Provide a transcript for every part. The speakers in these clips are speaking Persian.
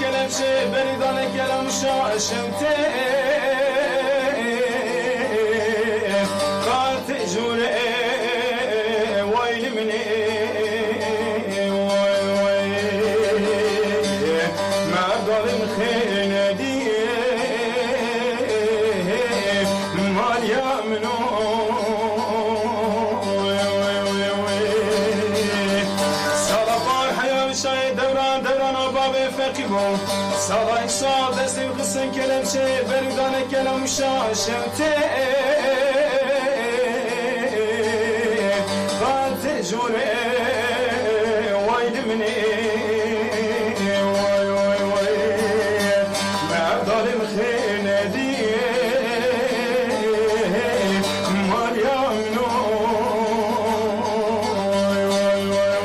kelepçe beridane kelamşa şemte kat jure vaylimni vay vay ma dalim khenedi mal yamnu صلاة صاد دستي قصن كلام شيء بردان كلام شاشمتي قالت جوري ويل مني واي واي واي ما ظالم خينا دي مريم نو واي واي واي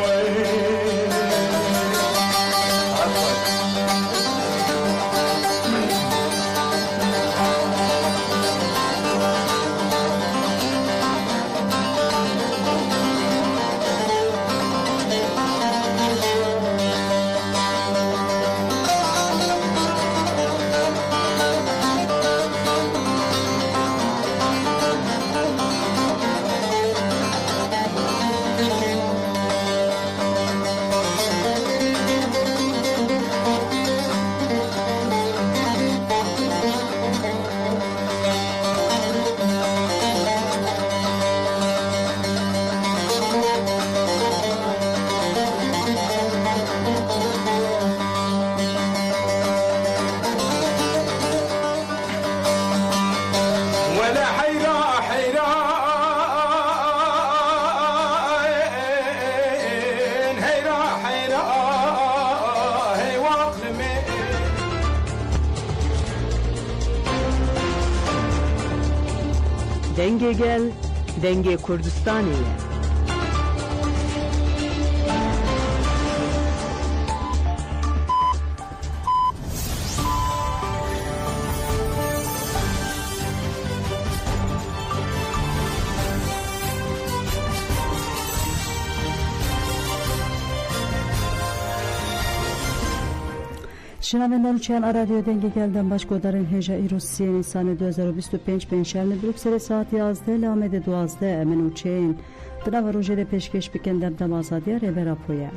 Denge gel, denge Kurdistaniye. شنوندگان چند رادیو دنگ گلدن باش گذارن هجا ایروز 3 نیسان 2025 پنجشنبه بروکسل ساعت 11 لامد 12 منو چین دنا و روزه پیشکش بکندم دم آزادی ریبرا پویا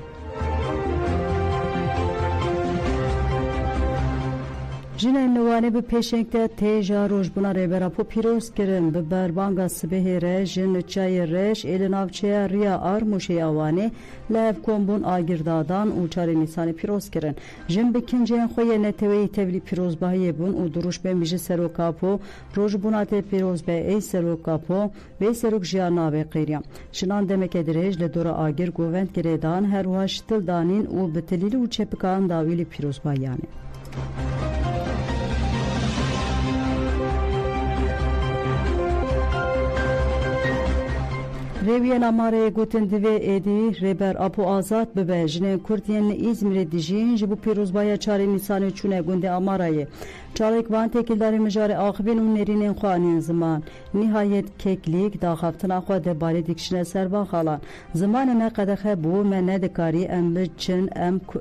جنین نوانی به پیشنگت تیجا روزبونا ریبرا پو پیروز کرن به بربانگا سبه رش جن چای رش ایلناوچه ریا آرموشی آوانی لب کومبون آگیردادان و چار نیسان پیروز کرن جن بکنجین خوی نتوی تولی پیروز باهی بون و دروش به میجه سروکاپو روزبونا ته پیروز به ای سروکاپو به سروک جیانا به قیریم شنان دمک درج لدورا آگیر گووند کردان هر واش تل دانین و بتلیل و چپکان داویلی پیروز باهیانه رویان اماره گوتن دوی ایدی ریبر اپو آزاد ببه جنه کردین ایزمیر دیجین جبو پیروزبای چاری نیسان چونه گنده اماره چارک وان تکیلداری مجار آخبین و نرین خوانین زمان نهایت ککلیک داخفتنا خود دباری دیکشنه سربان خالان زمان ما قدخه بو من ندکاری ام بچن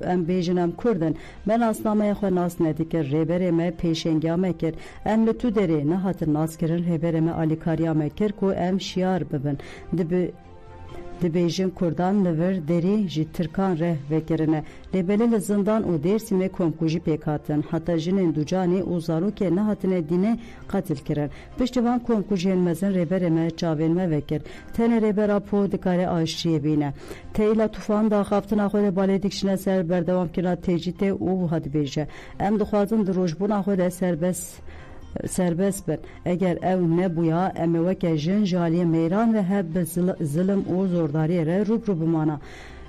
ام بیجن ام کردن من اسنامه خو ناس ندیکر ریبر ما پیشنگیا مکر ام لتو دری نهات ناس کرن ریبر ما آلیکاریا مکر کو ام شیار ببن دبیجن کردان لور دری جی ترکان ره وکرنه لبلل زندان و درسی می کمکوجی پیکاتن حتی جنین دو جانی و زارو که نهاتنه دینه قتل کرن پشتوان کمکوجی مزن ریبر ما چاوین ما وکر تن ریبر پو دکاره آشچیه بینه تیلا توفان دا خافتنا خود بالی دیکشنه سر بردوام کنا تیجیته او هد بیجه ام دخوازن دروجبون خود سربست بن اگر او نبویا ام وکه جن جالی میران و هب ظلم و زورداری ره روبرو بمانا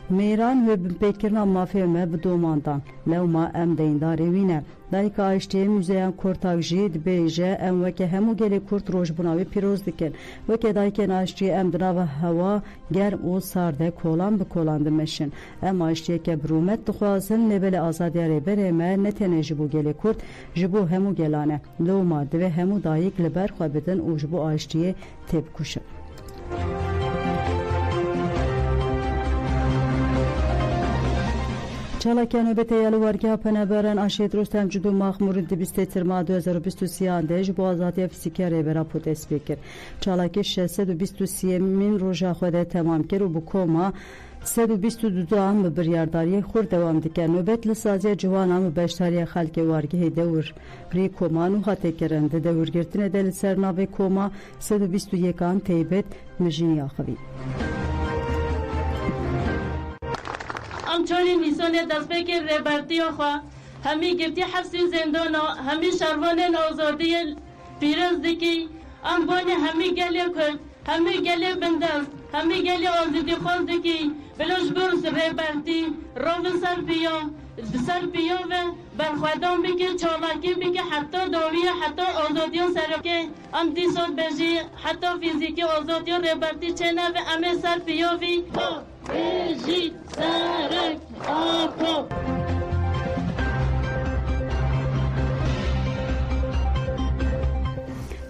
میران و بپیکرنا مافی ما بدوماندان لو ما ام دینداری وینه دانی که آشتی موزیان کرتاک جید بیجه ام وکه همو گلی کرت روش بناوی پیروز دکن وکه دایی که آشتی ام دنا و هوا گرم و سارده کولان بکولان دمشن ام آشتی که برومت دخوازن لبل آزادی ریبر ما نتنه جبو گلی کرت جبو همو گلانه لو ما دوه همو دایک لبر خواه بدن و جبو آشتی تب کشن Çalakya nöbete yalı vargah peneberan Aşet Rostem Cudu Mahmur'un dibiste tırma 2023 de ji bu azatiya fiziki revera potes bekir. Çalakya 623 min roja xwede temam kir û bu koma 122 am bi biryardariye xur devam dike. Nöbet li saziya ciwana mı beştariye xelkê wargehê dewr rê koman û hate kirin. Di dewrgirtinê de li ser navê koma 121 an teybet mijiniya xwî. ام چاری نیسان دست بکر ربرتی آخوا همی گرتی حفظی زندانا همی شروان آزادی پیرز دکی ام بانی همی گلی کرد همی گلی بندست همی گلی آزادی خواست دکی بلوش برس ربرتی راو سر پیا و برخوادان بکی چالاکی بکی حتی داوی حتی آزادی سرکه ام دیسان بجی حتی فیزیکی آزادی ربرتی چنه و امه سر پیا وی بجی سرک آپا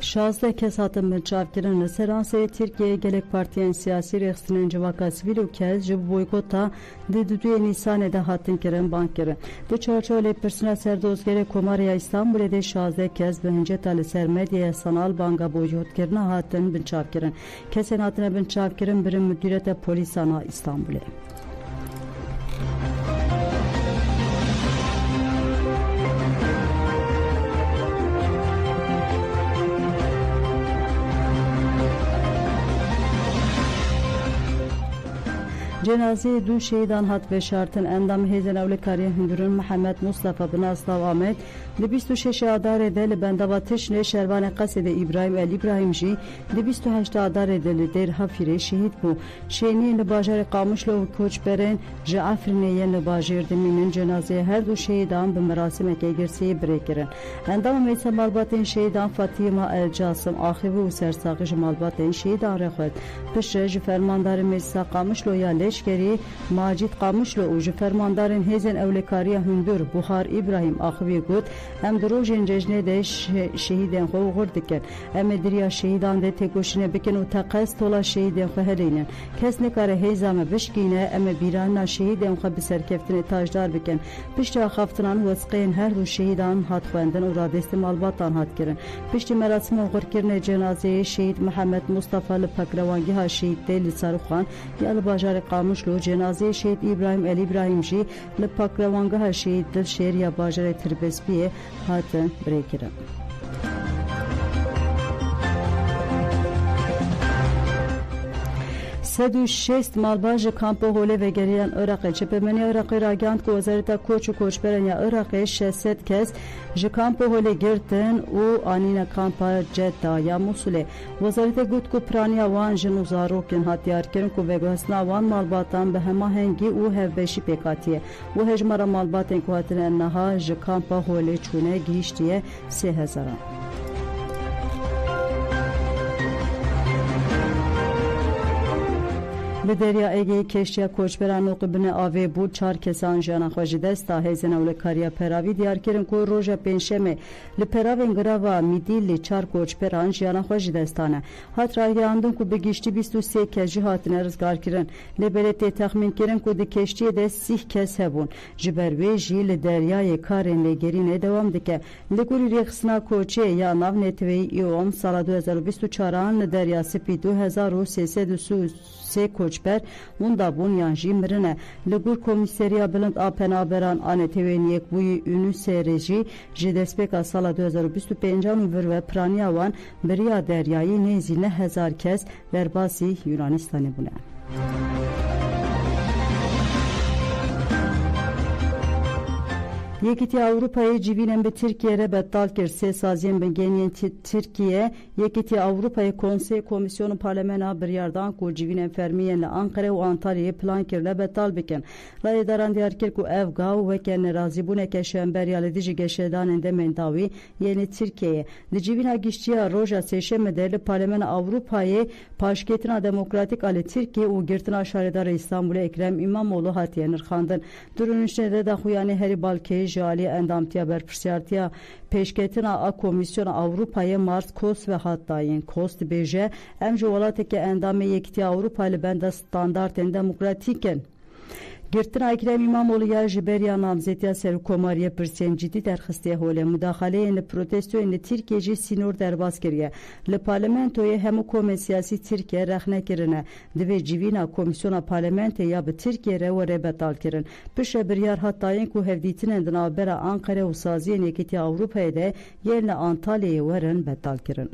16 kes hatin binçavkirin li Seranseyê Tirkiyeyê gelek partiyên siyasî rêxistinên civaka sivîl û kes ji bo boykota di 22 Nîsanê de hatin kirin bank kirin. Di çarçova lêpirsîna serdozgerê Komarya İstanbulê de 16 kes bi hinceta li ser medyaya sanal banga boykotkirina hatin binçavkirin. Kesên hatine binçavkirin birin Müdîriyeta Polîsana İstanbulê. Cenazeye dün şehidan hat ve şartın endam hezen evlekariye hündürün Muhammed Mustafa bin Aslav Ahmet li 26 adarede li bendava tişne şervane qasede İbrahim el İbrahim jî li 28 adarede li der hafire şehit bu. Şehniyen li bajarı Qamışlo û koçberên ji Afrinê li bajêr dimînin cenazeye her du şehidan bi merasimeke girsiyê birêkirin. Endam meysa malbatên şehidan Fatima el Casım axivî û sersaxî ji malbatên şehidan rexwet. Pişre ji fermandarê meclisa Qamışloya leşkerî Macid Qamışlo û ji fermandarên hêzên ewlekariya hündür Buxar İbrahim axivî got em di rojên cejnê de şehîdên xwe û xur dikin. Em ê diriya şehîdan de têkoşînê bikin û teqez tola şehîdên xwe helînin. Kes nikare hêza me bişkîne em ê bîranina şehîdên xwe bi serkeftinê tajdar bikin. Piştî axaftinan wezqeyên her du şehîdan hat xwendin û radestê malbatan hat kirin. Piştî merasîma xurkirinê cenazeyê şehîd Muhammed Mustafa li pekrewangeha şehîdê li Sarûxan ya li bajarê Qamışlo cenazeyê şehîd İbrahim el İbrahim jî li pekrewangeha şehîd Dilşêr ya bajarê Tirabespiyê hatin birêkirin. Sedû şest malbat ji kampa Holê vegeriyan Iraqê. Çepemeniya Iraqê ragihand ku Wezareta Koç û Koçberan ya Iraqê 600 kes ji kampa Holê girtin û anîne kampa Cedda ya Musulê. Wezareta got ku piraniya wan jin û zarokên hat diyarkirin ku veguhestina wan malbatan bi hemahengî û hevbeşî pêk hatiye. û hejmara malbatên ku hatine niha ji kampa Holê çûne gihîştiye 3000. Li Derya Egeyî keştiya koçberan Noqibine avê bû 4 kesan jiyana xwe ji desta hêzên ewlekariya peravî diyarkirin ku roja pênşemê li peravên girava Midîl lê 4 koçberan jiyana xwe ji destan e. Hat ragihandin ku bi giştî 23 kes jî hatine rizgarkirin. Lê tê texmîn kirin ku di keştiyê de 30 kes hebûn. Ji ber wê jî li deryayê karên lêgerînê dewam dike. Li gorî rêxistina koçê ya nav neteweyî îom sala 2024 li derya Spî 2333 koçber bunda bun yan jî mirine. Li gor Komîseriya Bilind a Penaberan a netewên Yekbûyî Ûnûserê jî ji destpêka sala 2025 û vir ve piraniya wan biriya deryayî nêzî 1000 kes derbasî Yunanistanê bûne. Yekîtiya Avrupayê civînên bi Tirkiyeyê betal kir. Sê saziyên bingeniyên Tirkiye Yekîtiya Avrupayê Konsey Komisyonu Parlamena biryardan ku civînên fermiyên li Ankara û Antalyayê plan kirile betal bikin. Rayêdaran diyar kir ku ev gav weke nerazîbûneke şemberiya li dijî geşedanên demên dawî yênî Tirkiyeyê. Di civîna giştiya roja sêşemê de li Parlamena Avrupayê paşketina demokratîk a li Tirkiye û girtina şaredara İstanbulê Ekrem İmamoğlu hatiye nirxandin. Di rûniştê de daxuyanî herî balkê jali endamtiya berpirsiyartiya pêşketina a Komisyona Avrupayê Mars Kos ve Hattayên Kos dibêje em ji welateke endamê Yekîtiya Avrupayê li benda standardên demokratîk in. Girtina Ekrem İmamoğlu ya ji beriya namzetiya Serokkomariya Pirsên cidî derxistiye holê müdaxaleyên li protestoyên li Tirkiye jî sînor derbas kiriye. Li parlamentoyê hemû komên siyasî Tirkiye rexne kirine. Divê civîna Komisyona Parlamentê ya bi Tirkiye re were betal kirin. Piştre biryar hat dayên ku hevdîtinên di navbera Ankara û Saziyên Yekîtiya Ewropayê de yên li Antalyayê werin betal kirin.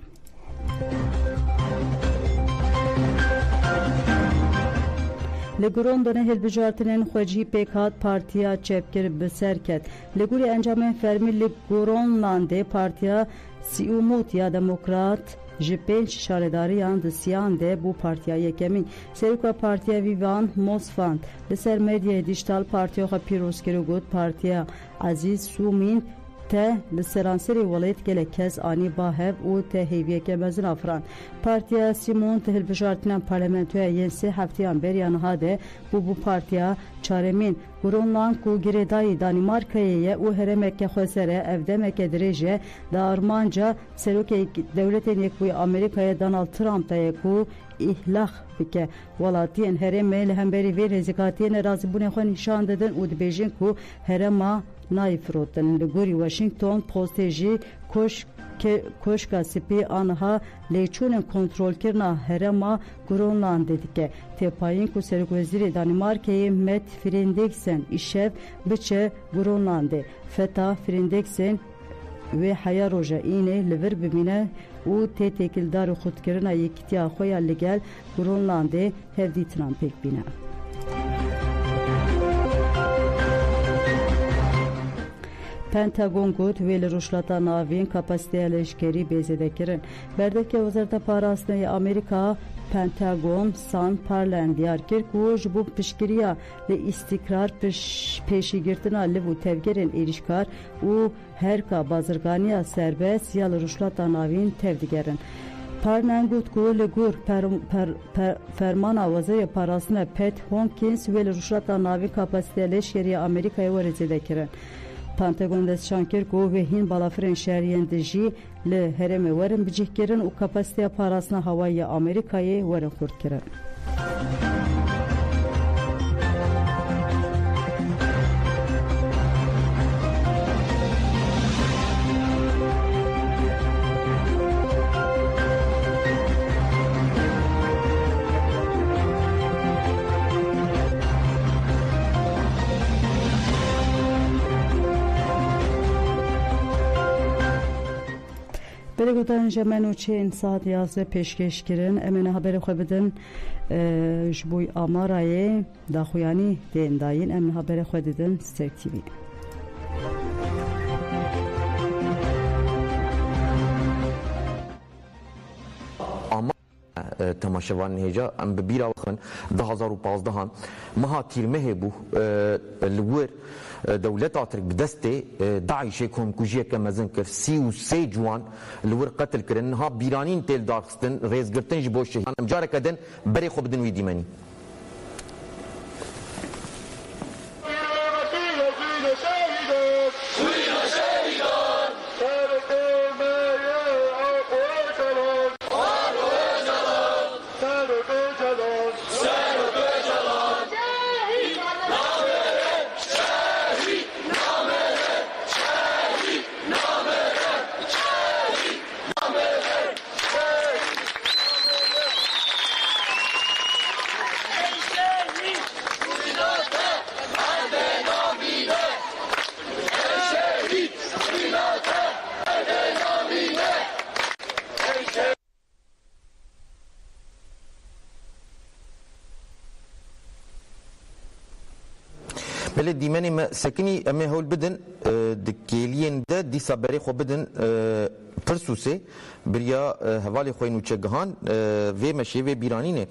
Li Grondonê hilbijartinên xwecî pêk hat Partiya Çepkir bi ser ket. Li gurê encamên fermî li Grönlandê Partiya Siumut ya Demokrat ji 5 şaredariyan di siyan de bu partiya yekemîn. Serokka Partiya Vivan Mosfand li ser medyayê dijîtal partiya xwe pîroz kir û got Partiya Aziz Sûmîn te li seranserê welayet gelek kes anî bahev û te hêviyeke mezin afran. Partiya Simon te hilbijartinên parlamentoya yên sê hefteyan beriya niha de bu partiya çaremîn Grönland ku girêdayî Danimarkayê ye û herêmeke xweser e ev demeke dirêj e di armanca serokê dewletên Yekbûyî Amerîkayê Donald Trump de ye ku îhlax bike welatiyên herêmê li hemberî vê rêzîkatiyên razîbûnê xwe nîşan didin û dibêjin ku herêma nayîfirotin. Li gorî Washington Postê jî koşka spî aniha lêçûnên kontrolkirina herêma Grönlandê dike. Têpayîn ku Serokwezîrê Danimarkayê Mette Frederiksen îşev biçe Grönlandê. Feta Frederiksen wê heya roja înê li vir bimîne û tê têkildar û xwedkirina yekîtiya xwe ya li gel Grönlandê hevdîtinan pêk bîne. Pentagon got wê li rojhilata navîn kapasiteya leşkerî bêzêde kirin. Berdevke Wezareta Parastinê Amerîka Pentagon San Parlen diyar kir ku ji bo piştgiriya li îstikrar pêşîgirtina liv û tevgerên êrişkar û herka bazirganiya serbest ya li rojhilata navîn tev digerin. Parlen got ku li gor fermana Wezîrê Parastinê Pat Hopkins wê li rojhilata navîn kapasiteya leşkerî Amerîkayê were zêde kirin. Pentagon destşan kir ku ve hin balafirên şeriyên de jî li herêmê werin bicihkirin û kapasiteya parastina hawayî ya Amerîkayê werin xurt kirin. Belêgodan jemen û çên saet 11 pêşkêş kirin. Em ê haberê xwe bidin ji bo amarayê daxuyanî tên dayîn. Em haberê xwe didin Stek TV. تماشاوان هجا ام ببیرا وخن 2015 مها تیرمه بو لور دولت اترک بدسته داعش کوم کوجیه کمزن کر 33 جوان لور قتل کرن ها بیرانین تل دارستن ریزگرتن جبو شهان امجاره کدن بری خو بدن وی دیمنی بله دیمنی ما سکنی اما هول بدن دکیلین ده دیسا بری خو بدن پرسوسه بریا حوالی خوی نوچگهان و مشه و بیرانینه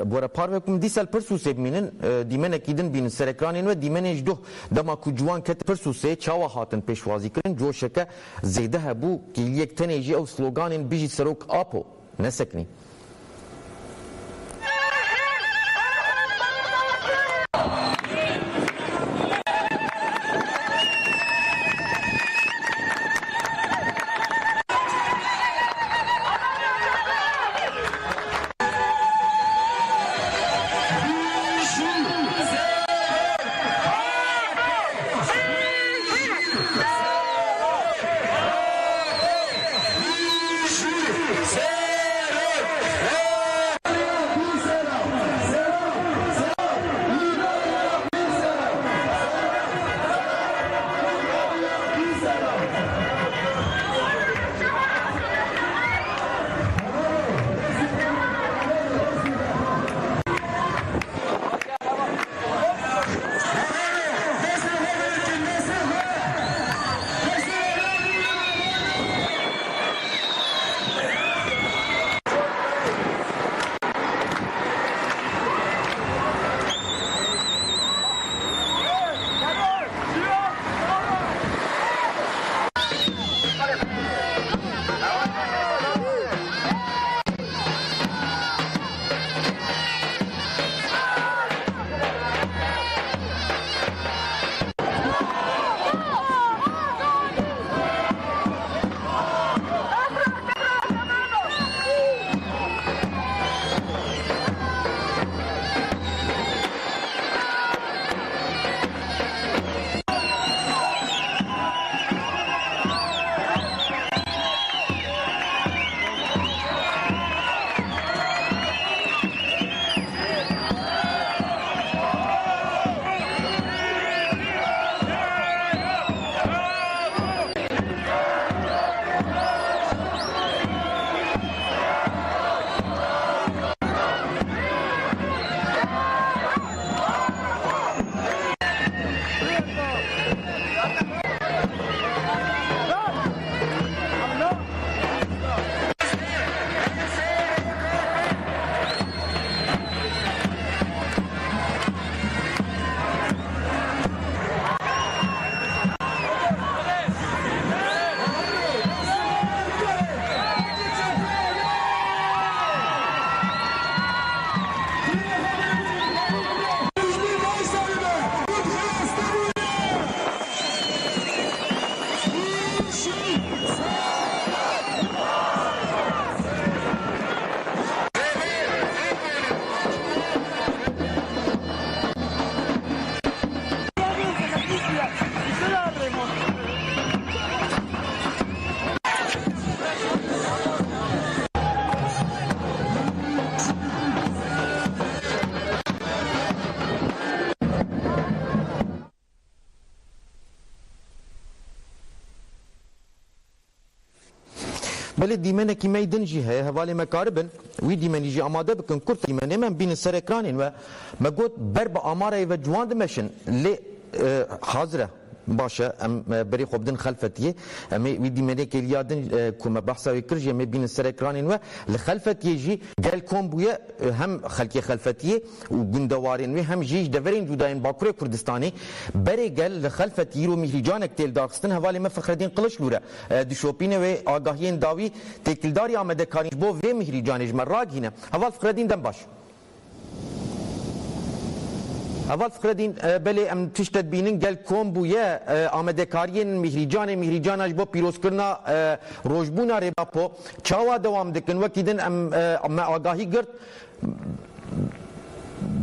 بورا پار وکم دیسال پرسوسه بمینن دیمن اکیدن بین سرکانین و دیمن اجدو دما کجوان کت پرسوسه چاوا هاتن پیشوازی کرن جوشکه زیده هبو کلیک تنیجی او سلوگانین بیجی سروک آپو نسکنی بله دیمنه کی میدن جی هه حواله مکاربن وی دیمنی جی آماده بکن کرد دیمنه من بین سر اکرانین و مگوت بر با آماره و جوان دمشن لی حاضره باشه ام بری خوب دن خلفتیه ام وی دیمنه کی یادن کوم بحثا وکرج ام بین سر اکرانین و لخلفتیه جی گل کوم بویه هم خلکی خلفتیه و گندوارین و هم جیش دورین جداین باکوره کردستانی بری گل لخلفتیه رو میهریجانک تیل داغستن حوالی ما فخردین قلش لوره دشوپینه و آگاهین داوی تکلداری آمده کارینج بو و میهریجانج مراگینه حوال فخردین دم باش اول فکردین بله ام تشتد بینن گل کوم بویه آمده کارین میهریجان اج با پیروز کرنا روزبونا رباپو چاوا دوام دکن وکیدن ام آگاهی گرد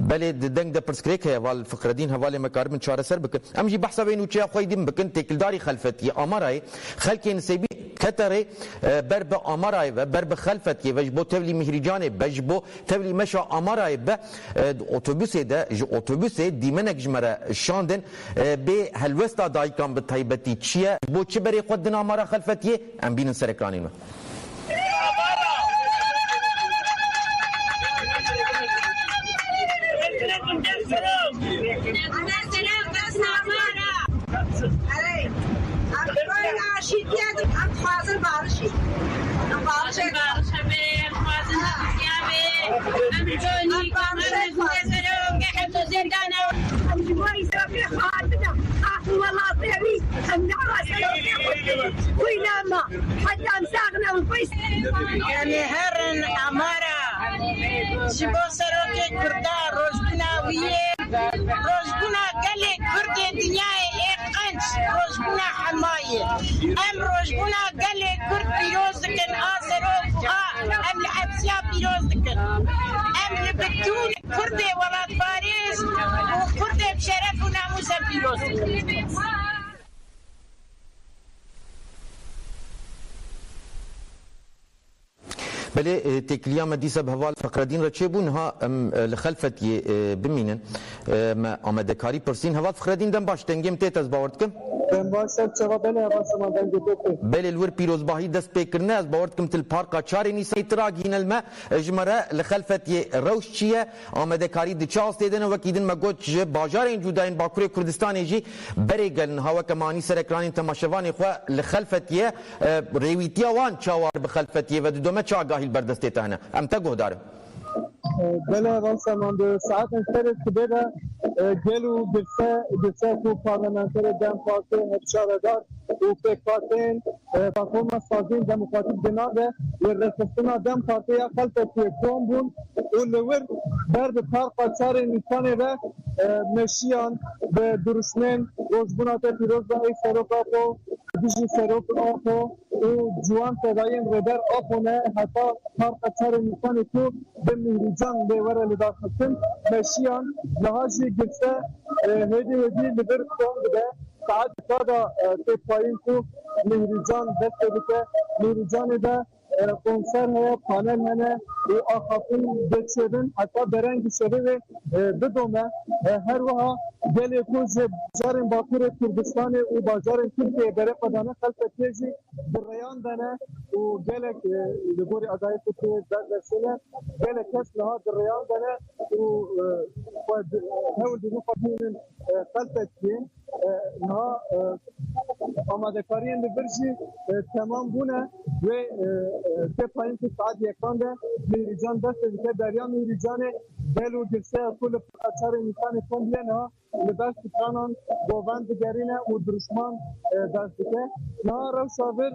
بله دنگ د پرسکریک هوال فقردین حواله مکاربن چاره سر بکن ام جی بحثا وینو چیا خویدیم بکن تکلداری خلفتی امارای خلک نسبی کتره برب امارای و برب خلفتی و جبو تولی مهریجان بجبو تولی مشا امارای به اتوبوس ده اتوبوس دیمنک جمره شاندن به هلوستا دایکان به تایبتی چیه بو چه بری خودن امارا خلفتی ام بین سرکانین يعني هرن عمارة شبو سروك كردا روزبنا ويه روزبنا قالي كردي الدنيا قنش روزبنا حماية ام روزبنا قالي كرد بيروزكن آسرو ام الحبسية بيروزكن ام لبتون كردي ولاد باريس وكردي بشرف وناموس بيروزكن بله تکلیا مدیسه به حوال فقردین را چه بون ها لخلفت بمینن ما آمده کاری پرسین حوال فقردین دم باش دنگیم تیت از باورد کم دم باش چرا بله حوال شما دنگی توکی بله الور پیروز باهی دست پیکرنه از باورد کم تل پارکا چاری نیسا اتراگین الماء جمره لخلفت روش چیه آمده کاری دی چاست دیدن وکیدن مگوت جه باجار این جوداین باکوری کردستانی جی بری گلن هوا کمانی سر اکرانی تماشوانی خواه لخلفت ریویتیا وان چاوار بخلفت و دومه چاگاهی البردسته تهنا ام تقو داره بله واسه من دو ساعت انتر کبیره گلو گرسه تو پارلمانتر دم پارتی هفشاردار و پکاتین پرفورمانس سازین دموکراتیک بناده و رسستنا دم پارتی خلطه کوم بون و لور برد پارقا چار نیسانی را مشیان به درشمن روزبونات پیروز با ای سروکا پو دیجی سروک آپو و جوان تداین ردر آپونه حتی پارقا چار نیسانی تو به مهریجان بیوره لداخلتن مشیان لحاجی گرسه هدی لبر کون بده ساعت کادا تپاین کو مهریجان دست بده مهریجان ده کنسر ہے پانل ہے و آخاتون بچیدن حتی برنگ شده و بدومه هر وها گلی کوز بازار باکور کردستان و بازار ترکیه برای قدانه خلق تیجی بریان دانه و گلک لگوری ادای کتوی در رسوله گلک کس لها بریان دانه و هول دنو قدیمین خلق تیجی نها آماده کارین لبرجی تمام بونه و که پایین که ساعت یکانده مهریجان دست دیگه دریا مهریجان بلو گرسه کل اچار نیسان کمبلن ها لباس کانان گووند گرینه و درشمان دست دیگه نه رو شاور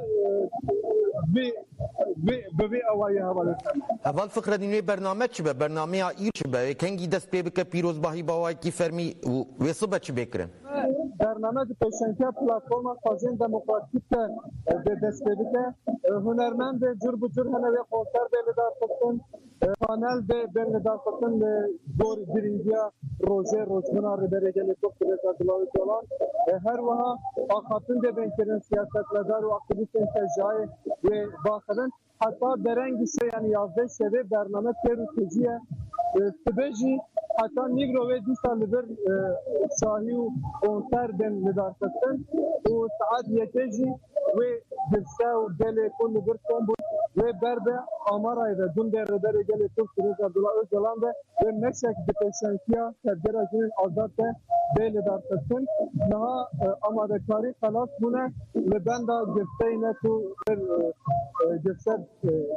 بی اوایی حواله اول فقره دینوی برنامه چه به برنامه ایر چه به کنگی دست پی بکه پیروز باهی باوای کی فرمی و صبح چه بکرن برنامه پیشنهاد پلتفرم خازن دموکراتیک به دست بده هنرمند جور بجور هنوی خونسر به دار کردن پانل به دار کردن دور درینجیا روزه روزمنا رو برگل تو به دلار جوان هر وها آخاتون به بنکرن سیاستمدار و اکتیویست انتجای و باخرن حتی درنگ یعنی 11 شب برنامه تروتیجیه تبجی حتی نیگروی 2 سال بر شاهی و کنسر بین ندار کردن و ساعت یکیجی و درسه و دل کل بر کن بود ve berbe Amaray ve Dundere Dere Geli Türk Abdullah Öcalan ve Meşek Dipesentiya Sergeracı'nın azat ve Beyli Darkasın daha Amerikari kalas buna ve ben de Gürteyne tu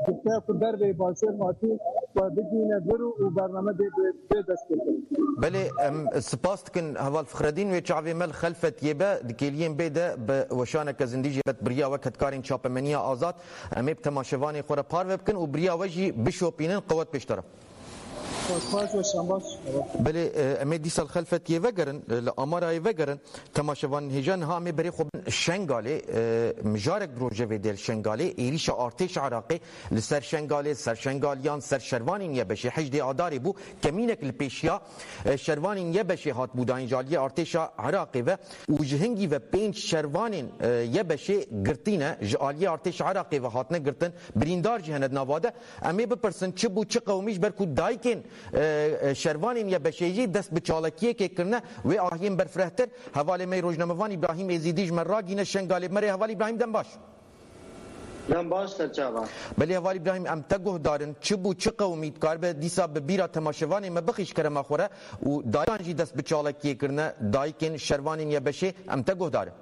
Gürteye Kuder ve Başır Mati ve Bidine Duru ve Bername de destekledim. بله سپاس کن هوال فخردین و چاوی مل خلفت یبه دکیلین بیده به وشانه که زندگی بد بریا وقت کارین چاپمنی آزاد امیب تماشوانی خورا پار بکن و بریا وجی بشوپینن قوت پیشتره بله امی دیسال خلفت یه وگرن لامارای وگرن تماشوان هجان ها امی بری خوب شنگاله مجارک دروجه و دیل شنگاله ایریش ارتش عراقی لسر شنگاله سر شنگالیان سر شروانین یه بشه حجد آداری بو کمینک لپیشیا شروانین یه بشه هات بودان جالی ارتش عراقی و وجهنگی و پنج شروانین یه بشه گرتینه جالی ارتش عراقی و هاتنه گرتن بریندار جهند نواده امی بپرسن چه بو چه قومیش برکو دایکن شروانین یا بشیجی دست به چالکیه که کرنه و آهیم برفرهتر حواله می روزنامه‌وان ابراهیم ازیدیج مراگینه شنگاله مری حواله ابراهیم دم باش دم باش سرچاوا بله حواله ابراهیم ام تگه دارن چه بو چه قومیت کار به دیسا به بیرا تماشوانی ما بخیش کرم خوره و دایانجی دست به چالکیه کرنه دایکن شروانین یا بشه ام تگه داره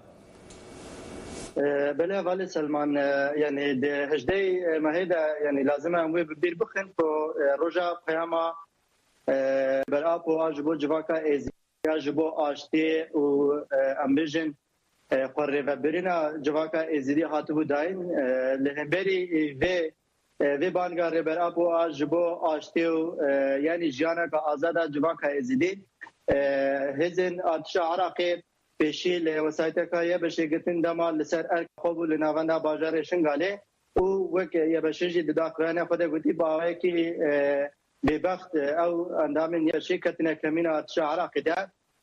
بله والي سلمان يعني ده هجدي ما هيدا يعني لازم اموي ببير بخن كو رجا قياما برابو اجبو جواكا ازي اجبو اشتي و امبيجن قرر وبرنا جواكا ازي هاتبو داين لهمبري و بانگار برابو اجبو اشتي يعني جانا کا ازادا جواكا ازي هزن اتش عراقي پیشی لوسایت کایه بشه گتن دمال لسر ارکوب لناوندا بازار شنگاله او وک یه بشجی داخلانه خود گوتی باوی کی ببخت او اندامن یه شرکت نکمین اتش عراقی ده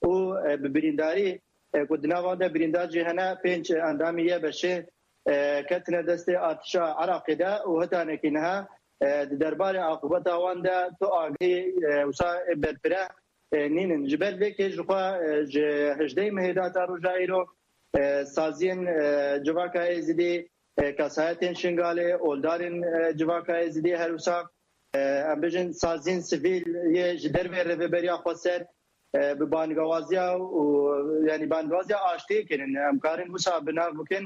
او ببرینداری گدناوندا بریندار جهنه پنج اندامی یه بشه کتنه دست اتش عراقی ده او هتا نکینها دربار عقوبت واندا تو آگی وسا برپره نینن جبل وکی جوا هجده مهدات روجایرو سازین جواکا ازدی کسایتین شنگاله اولدارین جواکا ازدی هروسا امبجن سازین سیویل یه جدر و رهبری خاصر به بانگوازیا و یعنی بانگوازیا آشتی کنن امکارن وسا بنا ممکن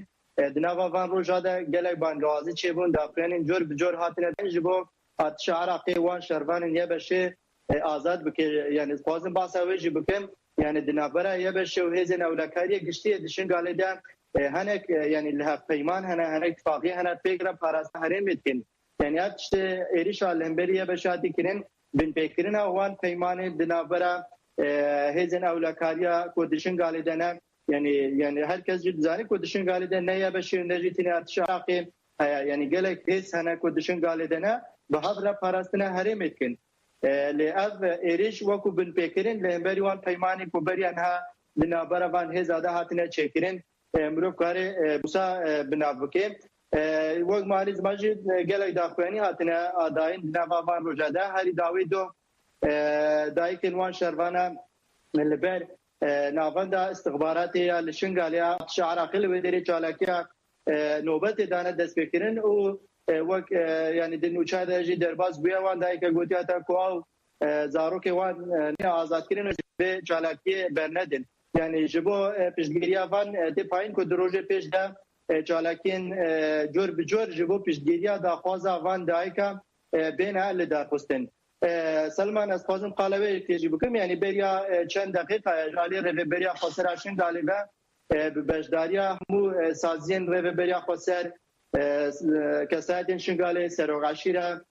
دناوا وان روجاده گله بانگوازی چیبون دافرین جور بجور هاتنه جبو اتش عراقی وان شروانین یه بشه آزاد بکه یعنی خوازم باسویجی بکم یعنی دنابرا یه بشه و هزین اولکاری گشتی دشنگاله ده هنک یعنی لها پیمان هنک اتفاقی هنک پیگرا پاراست هرم etkin yani işte eriş alemberi یه بشه دی کنن بن پیکرین اوان پیمان دنابرا هزین اولکاریا کو دشنگاله ده نه yani herkes cüzani ko dışıngalı de ne ya beşir necitini atşaqi yani gelek his hana ko dışıngalı de ne bahadra parastına harim etkin لأف إيريش وكو بن بيكرين لهمبريوان بيماني كوبريانها لنا برابان هزاده هاتنا تشكرين مروف كاري بوسا بنافوكي وقت مالي زماجد قلق داخواني هاتنا آداين لنا بابان رجاده هاري داوي دو دايكن وان شروانا لبر نافندا استخباراتي لشنغاليا شعراقي لودري چالاكيا نوبت دانا دست بكرين و وک یعنی دنوچه درجی درباز بیا وان دای که گوتیا تا کو زاروک وان نه آزاد کردن به چالاکی برندن یعنی جبو پیشگیریا وان دی پایین کو دروژه پیش ده چالاکین جور بجور جبو پیشگیریا دا خوازا وان دای که بین اهل دا پستن سلمان از خوازم قالوی تیجی بکم یعنی بریا چند دقیقه جالی رهبریا خسر اشین دالیبه بجداریا مو سازین رهبریا خسر كسادين شنغالي سروغاشيرا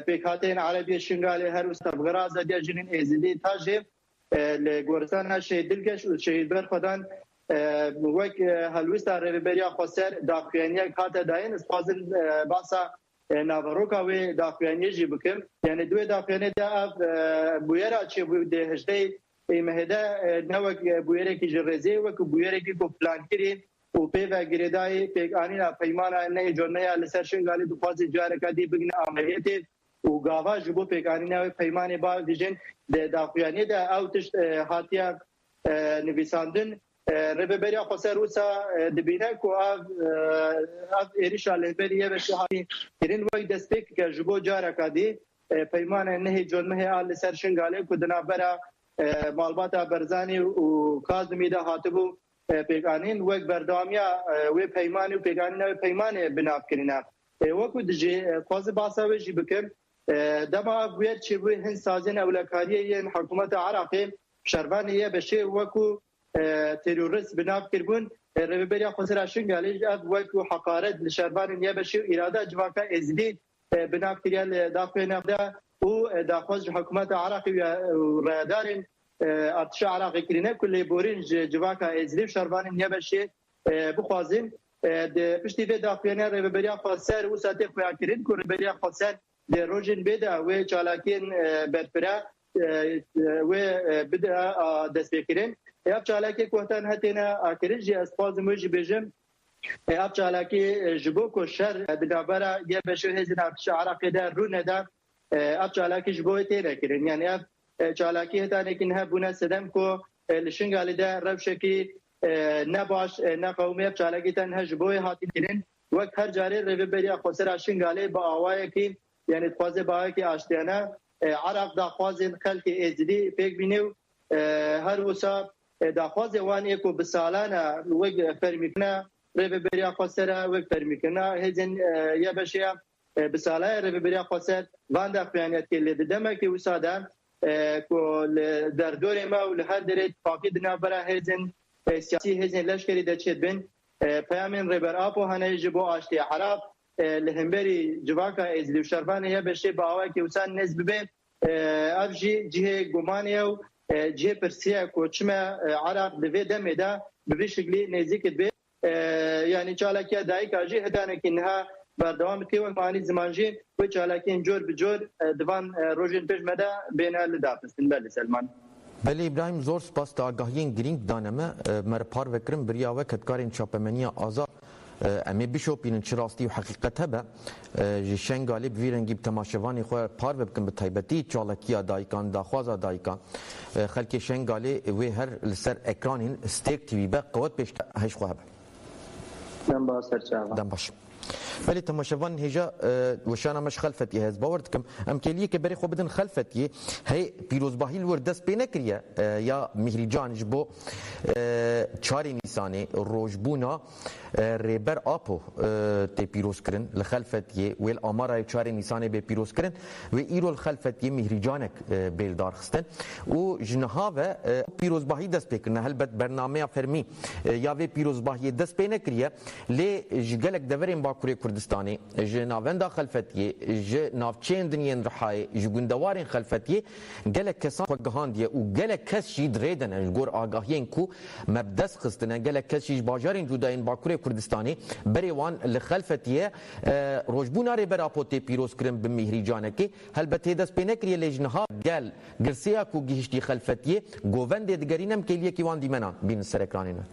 بكاتين عربي شنغالي هروس تبغرازا دي جنين ازدي تاجي لغورستان شهيد دلگش و شهيد برخدان وك هلوستا ريبيريا خسر داخلينيا كاتا داين اسفازن باسا نافروكا و داخلينيا جي بكم يعني دو داخلينيا دا بويرا تشي بو دي هجدي مهدا نوك بويرا كي جرزي وك بويرا كي كو بلان كرين و پیو گریدای پیک آنینا پیمانا نه جورنیا لسرشن گالی دخوازی جاره کدی بگن عملیاتی و گاوا جبو پیک آنینا پیمانی با دیجن داخویانی دا اوتش هاتیا نویساندن رببریا خسر روسا دبینه کو اف ایریشا لبریه به شهادی کرین وای دستک که جبو جارا کادی پیمان نه جنمه آل سر شنگاله کو دنابرا مالباتا برزانی و کاظمی ده هاتبو پیگانین وک بردامیا و پیمان و پیگانین و پیمان بناف کرینا وکو دجی قاضی باسا وجی بکم دما بوید چی بو هن سازن اولکاریه حکومت عراقی شربانیه بشه وکو تروریست بناف کربون رببریا خسر شنگاله اف وکو حقارت لشربان یه بشه اراده جواکا ازدی بناف کریال داخل نقده و داخل حکومت عراقی و رادارین ارتش عراقی کرینه کلی بورین جواکا ازدی شربان یه بشه بخوازیم پشتی به داخلینه رببریا خسر و ساعت خواه کرین که رببریا خسر در روزین بده و چالاکین برپره و بده دست بکرین اب چالاکی کوتن هتینا آکرین جی اسپاز موجی بجم اب چالاکی جبو کو شر بدابرا یه بشه هزین ارتش عراقی در رو نده اب چالاکی جبو تیره کرین یعنی اب چالاکی هتانه که نه بونه سدم کو لشنگالی ده روشکی نباش نقومی اب چالاکی تنها جبو هاتی کرین وقت هر جاری رببریا خسر شنگالی با آوائه کی یعنی خوازه با آوائه کی آشتیانه عراق دا خوازه خلق ازدی پیک بینیو هر وسا داخواز وان اکو بسالانه وگ فرمیکنه رببریا خسر وگ فرمیکنه هزین یا بشیا بسالای رببریا خسر وان دا خیانت که لددمه که وساده که در دور ما و لحد دارید فاقی دنا برا هزین سیاسی هزین لشکری دا چید بین پیامین ربر آپو هنه جبو آشتی عراق لهمبری جواکا ازلی و شرفانه یا بشه با آوائی که وسان نزب بین اف جیه گمانیه و جه پرسیه کوچمه عراق دوی دمه ده به شکلی نزدیک به یعنی چالاکی دایی کاجی هدانه که نها بردوام که و معنی زمانجی و چالاکی جور بجور دوان روژین پیش مده بینه لدافستن. بله سلمان. بله ابراهیم زور سپاس تا آگاهیین گرینگ دانمه مرپار وکرم بریا وکت کارین چاپمنی آزاد امی بشوپین چراستی و حقیقت هبه جشن غالب ویرنگی تماشاوانی خو پار بکن به تایبتی چالکی دایکان داخواز دایکان خلک شن غالب و هر لسر اکران استیک تی وی به قوت پیش هش خو هبه دم باش ولی تماشاوان هجا وشانا مش خلفتي هز باوردكم امكليه كبري خو بدن خلفتي هي بيروزباهي الوردس بينكريا يا مهرجان جبو 4 نيسان روجبونا ريبر ابو تي بيروز كرن لخلفتي والاماره 4 نيسان به بيروز كرن و ايرو الخلفتي مهرجانك بيلدار خستن و جنهاوه بيروزباهي دس بكن هلبت برنامه فرمي يا و بيروزباهي دس بينكريا لي جلك دورين باكوري كردستاني جناوندا خلفتي جنافچين دنيان رحاي جگندوارين خلفتي گلك كسان وگهانديه و گلك كس شي دريدن گور آگاهين کو مبدس خستن گلك كس شي باجارين جوداين باكوري كردستاني بريوان لخلفتي روجبونا ري براپوتي بيروز كرم بمهري جانكي هلبته دس بينكري لجنها گل گرسيا کو گهشتي خلفتي گووند دگرينم كليه كيوان ديمنا بين سركرانينا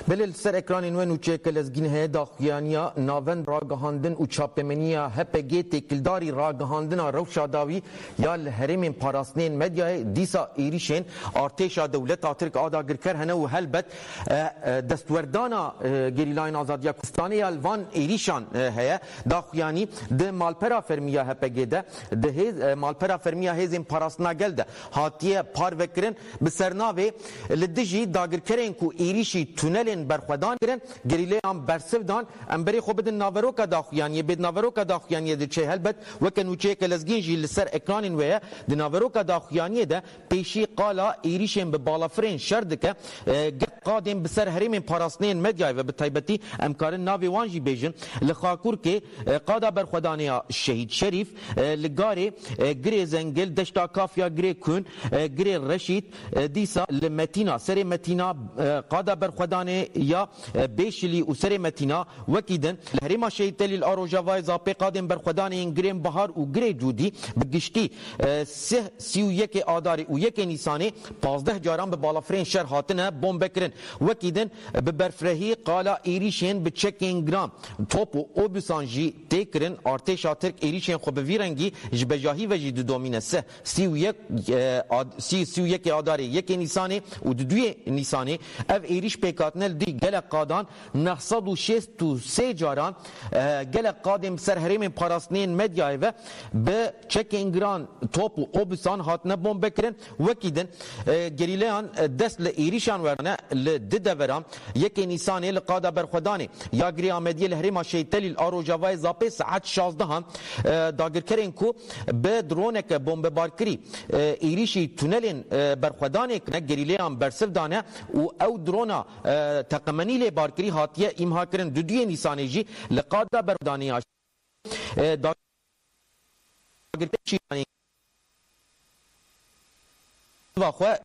بله سر اکران نوین و چه کلزگین هی داخویانیا ناون راگهاندن و چاپمنیا هپگی تکلداری راگهاندن روشاداوی یا الهرم پاراستنین مدیای دیسا ایریشن ارتشا دولت ترک آداگر کر هنه و هلبت دستوردانا گریلاین آزادیا کردستانی الوان ایریشان هیا داخویانی ده مالپرا فرمیا هپگی ده مالپرا فرمیا هزین پاراستنا گلده هاتیه پار وکرن بسرناوی لدجی داگر کرن کو ایریشی تونلین برخودان کرن گریله ام برسودان ام بری خو بدن ناوروکا داخویانی بد ناوروکا داخویانی د چه هلبت وکن وچه کلزگین جی لسر اکرانین ویا د ناوروکا داخویانی ده پیشی قالا ایریشن به بالافرین شردکه قادم بسر هریم پاراستنین مدیای و بتایبتی امکار ناوی وانجی بیجن لخاکور که قادا برخودانی شهید شریف لگاری گری زنگل دشتا کافیا گری کون گری رشید دیسا لمتینا سر متینا قادا برخودانی یا بیشلی و سر متینا وکیدن لهریما شهید تلیل آروجاوای زاپی قادم برخودانی گریم بهار و گری جودی بگشتی سه سی و یک آداری و یک نیسانی 15 جاران به بالافرین شهر هاتنه بوم بکرن وکیدن به برفرهی قالا ایریشین به چکین گرام توپ و اوبسان جی تکرن ارتشا ترک ایریشین خو به ویرنگی جبجاهی و جی دومینه سه سی و یک آداری یک نیسانی و دوی نیسانی اف ایریش پیکاتنل دی گل قادان 963 جاران گل قادم سر هریم پاراستنین مدیای و به چکین گرام توپ و اوبسان هاتنه بوم بکرن وکیدن گریلیان دست لإيريشان ورنا لددوران يكي نيساني لقادة برخوداني يا گري آمدية لهريما شيطلي الارو جواي زابي ساعت 16 داگر کرن کو به درونك بومب باركري إيريشي تونلين برخوداني كنا گريليان برسف دانه و او درونا تقمني لي باركري هاتيه امها کرن دوديه نيساني جي لقادة برخوداني داگر کرن واخوه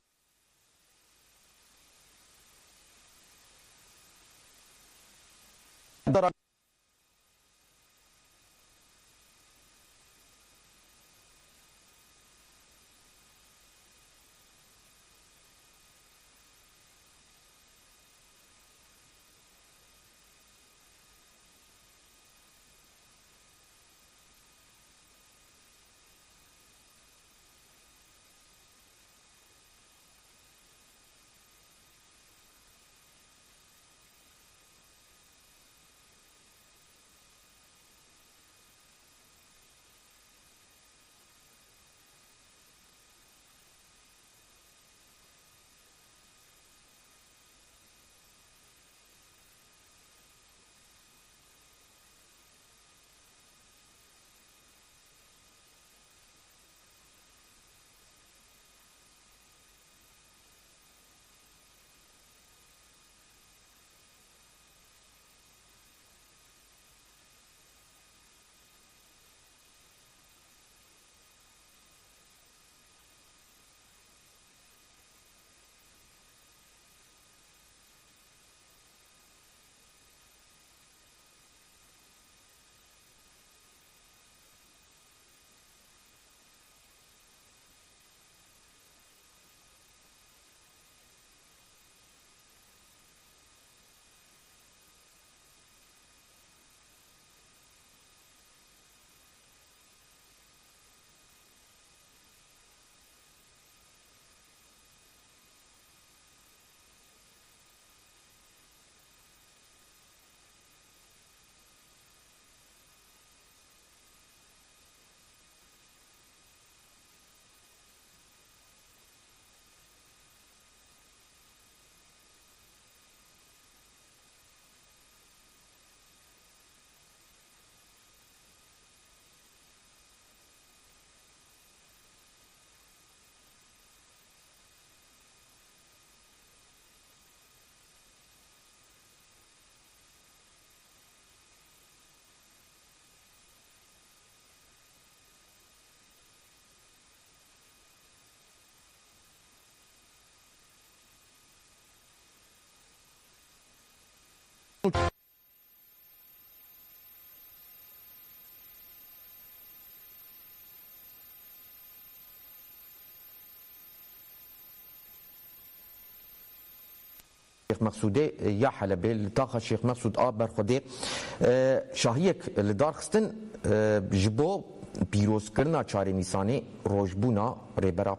شيخ مقصودي يا حلبي لطاقة شيخ مقصود برخودي شاهيك لدار خستن جبو پیروز کرنا 4 نیسانی روشبونا ریبراب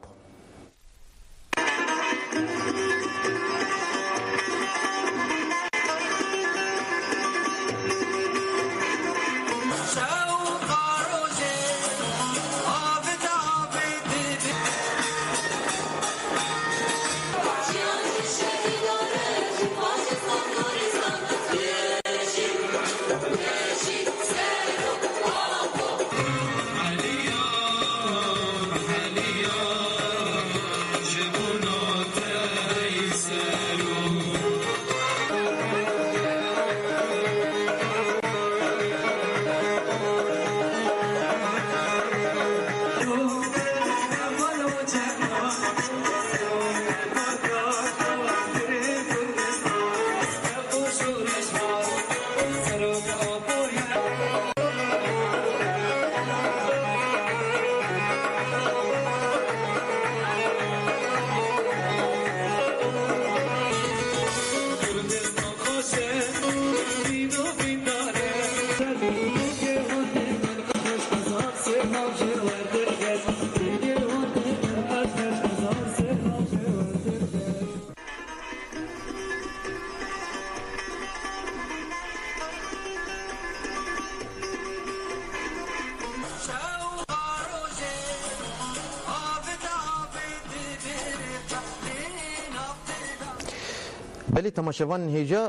بله تماشاوان هیجا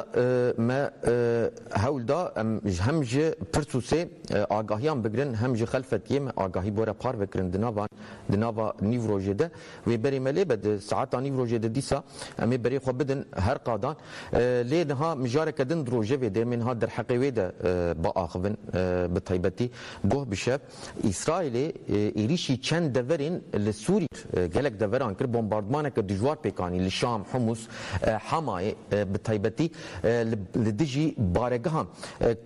ما هولدا همج پرسوسه آگاهیان بگرن همج خلفت یم آگاهی بورا پار بکرن دناوا نیو روزه ده و بری ملی بد ساعت نیو روزه ده دیسا امی بری خو بدن هر قادان لینها مجارکه دن روزه و ده منها در حقیقه ده با آخون بطیبتی گوه بشه اسرائیل ایریشی چند دورین لسوری گلک دوران کر بمباردمان که دجوار پیکانی لشام حمص حمای بتایبەتی لە دژی بارەگەها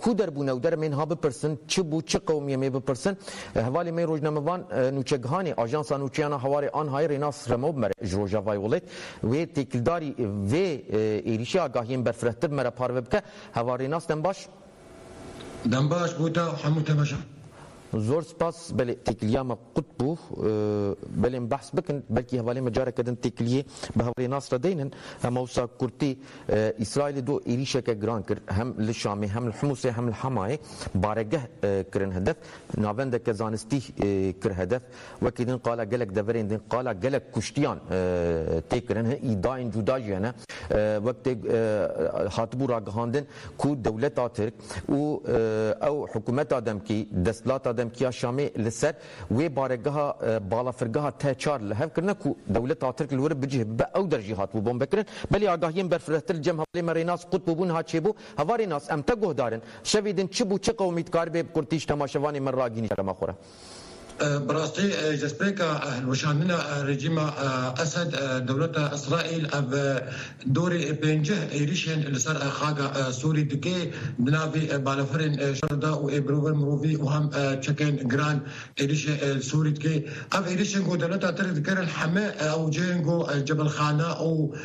کو دەربوونە و دەرمێن ها بپرسن چ بوو چ قەومیەمێ بپرسن هەوالی مەی ڕۆژنامەوان نوچەگەهانی ئاژانسا نوچیانە هەواری ئانهای ڕێناس رەمە بمەرە ji Rojavayê وڵێت wê têkildarî vê êrişî agahiyên berfirehtir mere parve bike heva rênas dem baş dem baş bû te hemû te baş زور سپاس بله تکلیه ما قطبو بله بحث بکن بلکه حوالی مجاره کدن تکلیه به حوالی ناصر دینن هم اوسا کرتی اسرائیل دو ایریشه که گران کر هم لشامی هم الحموسه هم الحمای بارگه کرن هدف ناوند که زانستی کر هدف وکیدن قالا گلک دورین دین قالا گلک کشتیان تکرن ایداین جدا جیانه وقت حاتبو را گهاندن کو دولت ترک او حکومت آدم کی دستلات آدم کیا شامی لسر و بارگاه بالا فرگاه ته چار لهف کرنه کو دولت ترک الور بجه به او درجه هات بو بم بکرن بلی آگاهیم برفرهتر جم حوالی مریناس قطب بون ها چبو هواری ناس ام تگه دارن شویدن چبو چه قومیت کار به کرتیش تماشاوانی من راگینی شرما خوره براستی جسپیکا وشاننا رژیم اسد دولت اسرائیل اف دوری پنجه ایریشن لسر خاگا سوری دکی بناوی بالافرین شردا و ابروور مروفی و هم چکن گران ایریش سوری دکی اف ایریشن گو دولت تر ذکر الحمه او جنگو جبل خانه او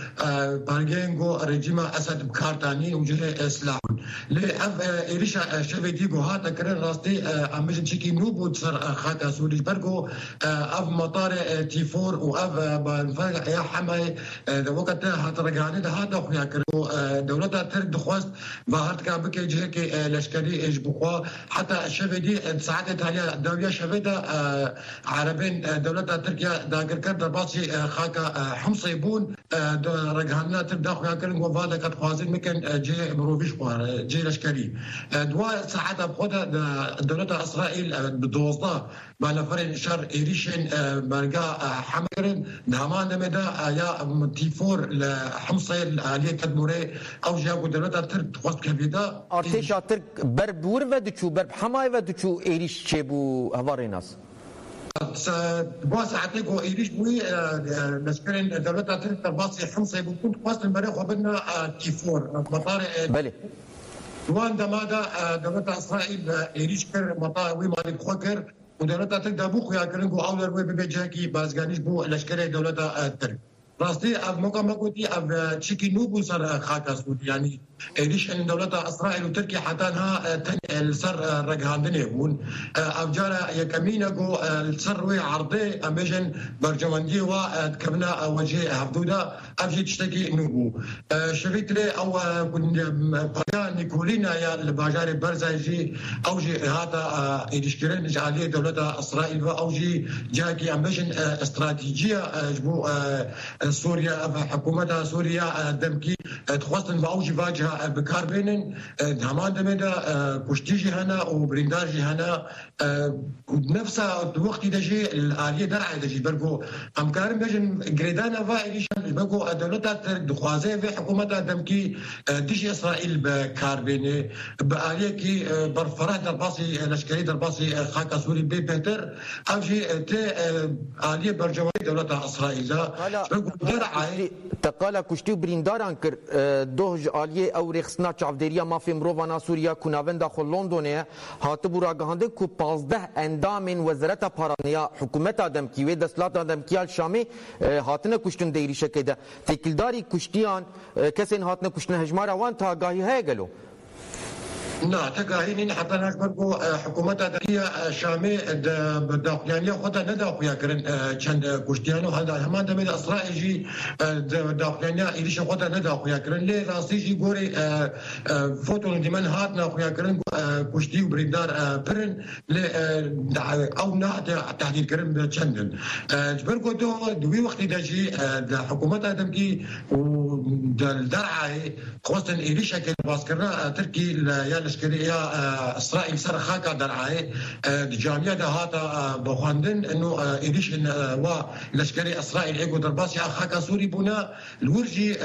بارجنگو رژیم اسد بکارتانی و جه اسلام لی اف ایریش شویدی گو هات کرن راستی امجن چکی نو بود سر خاگا سوري برجو اف مطار تيفور واف بالفرق يا حماي وقت هترجعني ده هذا خويا كرو دولتها ترك دخواست ظهرت كان بكي جهك لشكري ايش بقوا حتى الشفدي ساعدت عليها الدوليه شفده عربين دولتها تركيا داقر كرد باسي خاكا حمصي بون رجعنا تبدا خويا كرو وفادا كانت خوازين ممكن جي بروفيش جي لشكري دوا ساعتها بخدها دولتها اسرائيل بدوزنا بالافرين شر ايريشن برجا حمرن نهمان مدا يا تيفور لحمصي عليه كدموري او جاكو دولتا ترك وسط كبيدا ارتش ترك بربور ودچو برب حماي ودچو ايريش چبو هواريناس باس عتيقو ايريش بوي لشكرين دولتا ترك ترباصي حمصي بكون وسط المريخ وبدنا تيفور مطار بله وان دمادا دولتا اسرائيل ايريش كر مطار وي مالك خوكر ودولتها ترك دابوخ يا كرنجو اولر وي بيجاكي بازغانيش بو لشكري دولتها ترك راستي اب موقع قلتي اب تشيكي نوبو صار خاكا سوري يعني ليش ان دولة اسرائيل وتركيا حتى انها صار رجهاندني بون اب جارا يكمينا جو صار وي عرضي امجن برجماندي وكمنا وجه حدودا ابجي تشتكي نوبو شريت لي او كن نيكولينا يا الباجار برزاجي او جي هذا يشكرن عليه دولة اسرائيل او جي جاكي امجن استراتيجيه جبو سوريا حكومتها سوريا دمكي تخوصن باوجي واجهه بكار بينن همان دمدا كشتيجي هنا وبرينداجي هنا نفسها الوقت دجي الاليه درعي دجي بركو امكار بجن جريدانا فايليش بركو دولتها دخوازه في حكومتها دمكي دجي اسرائيل بكار بيني باليه كي برفرح درباسي لشكري درباسي خاكا سوري بي بيتر اوجي تي اليه برجوي دولتها اسرائيل تقالا کشتی و برینداران کر دوج آلیه او رخصنا چافدریا مافی مرووانا سوریا کناوند داخل لندنه هات بورا گهانده کو 15 اندام وزارت پارانیا حکومت آدم کی و دستلات آدم کیال شامی هاتنه کشتن دیری شکده تکلداری کشتیان کسین هاتنه کشتن هجمار وان تا گاهی های گلو لا تقاهين حتى نشبركو حكومتها دقيقة شامي داخلية خدها نداخلية كرن كان كشتيانو هذا همان دمي إسرائيل جي داخلية إليش خدها نداخلية كرن ليه راسي جي غوري فوتو دمان هاتنا خويا كرن كشتي وبريدار برن أو نا تحديد كرن كندن جبركو دوي وقت داجي حكومتها دمكي ودرعي خوستن إليش كده باسكرنا تركي يا يا اسرائيل سر خاكا درعاي الجامعه هذا بخواندن انه ايديشن و لشكري اسرائيل ايجو درباس يا خاكا سوري بنا الورجي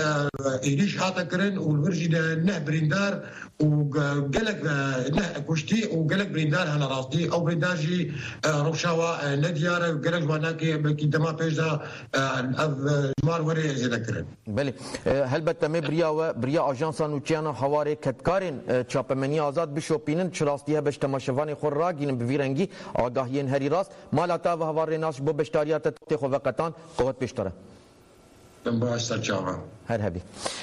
ايديش هذا كرن والورجي نه بريندار وقالك نه كشتي وقالك بريندار هنا راستي او برينداجي ربشاوه نديار وقالك جواناكي كيدما بيجا جمار وري زيدكرن بله هل بتم بريا اجانسا نوچيانا حواري كتكارن چاپمنی آزاد بشوپینن چراستیه بش تماشوانی خور را گینن بویرنگی آگاهین هری راست مالاتا و هوار ناش بو بشتاریات تخو وقتان قوت بشتره هر هبی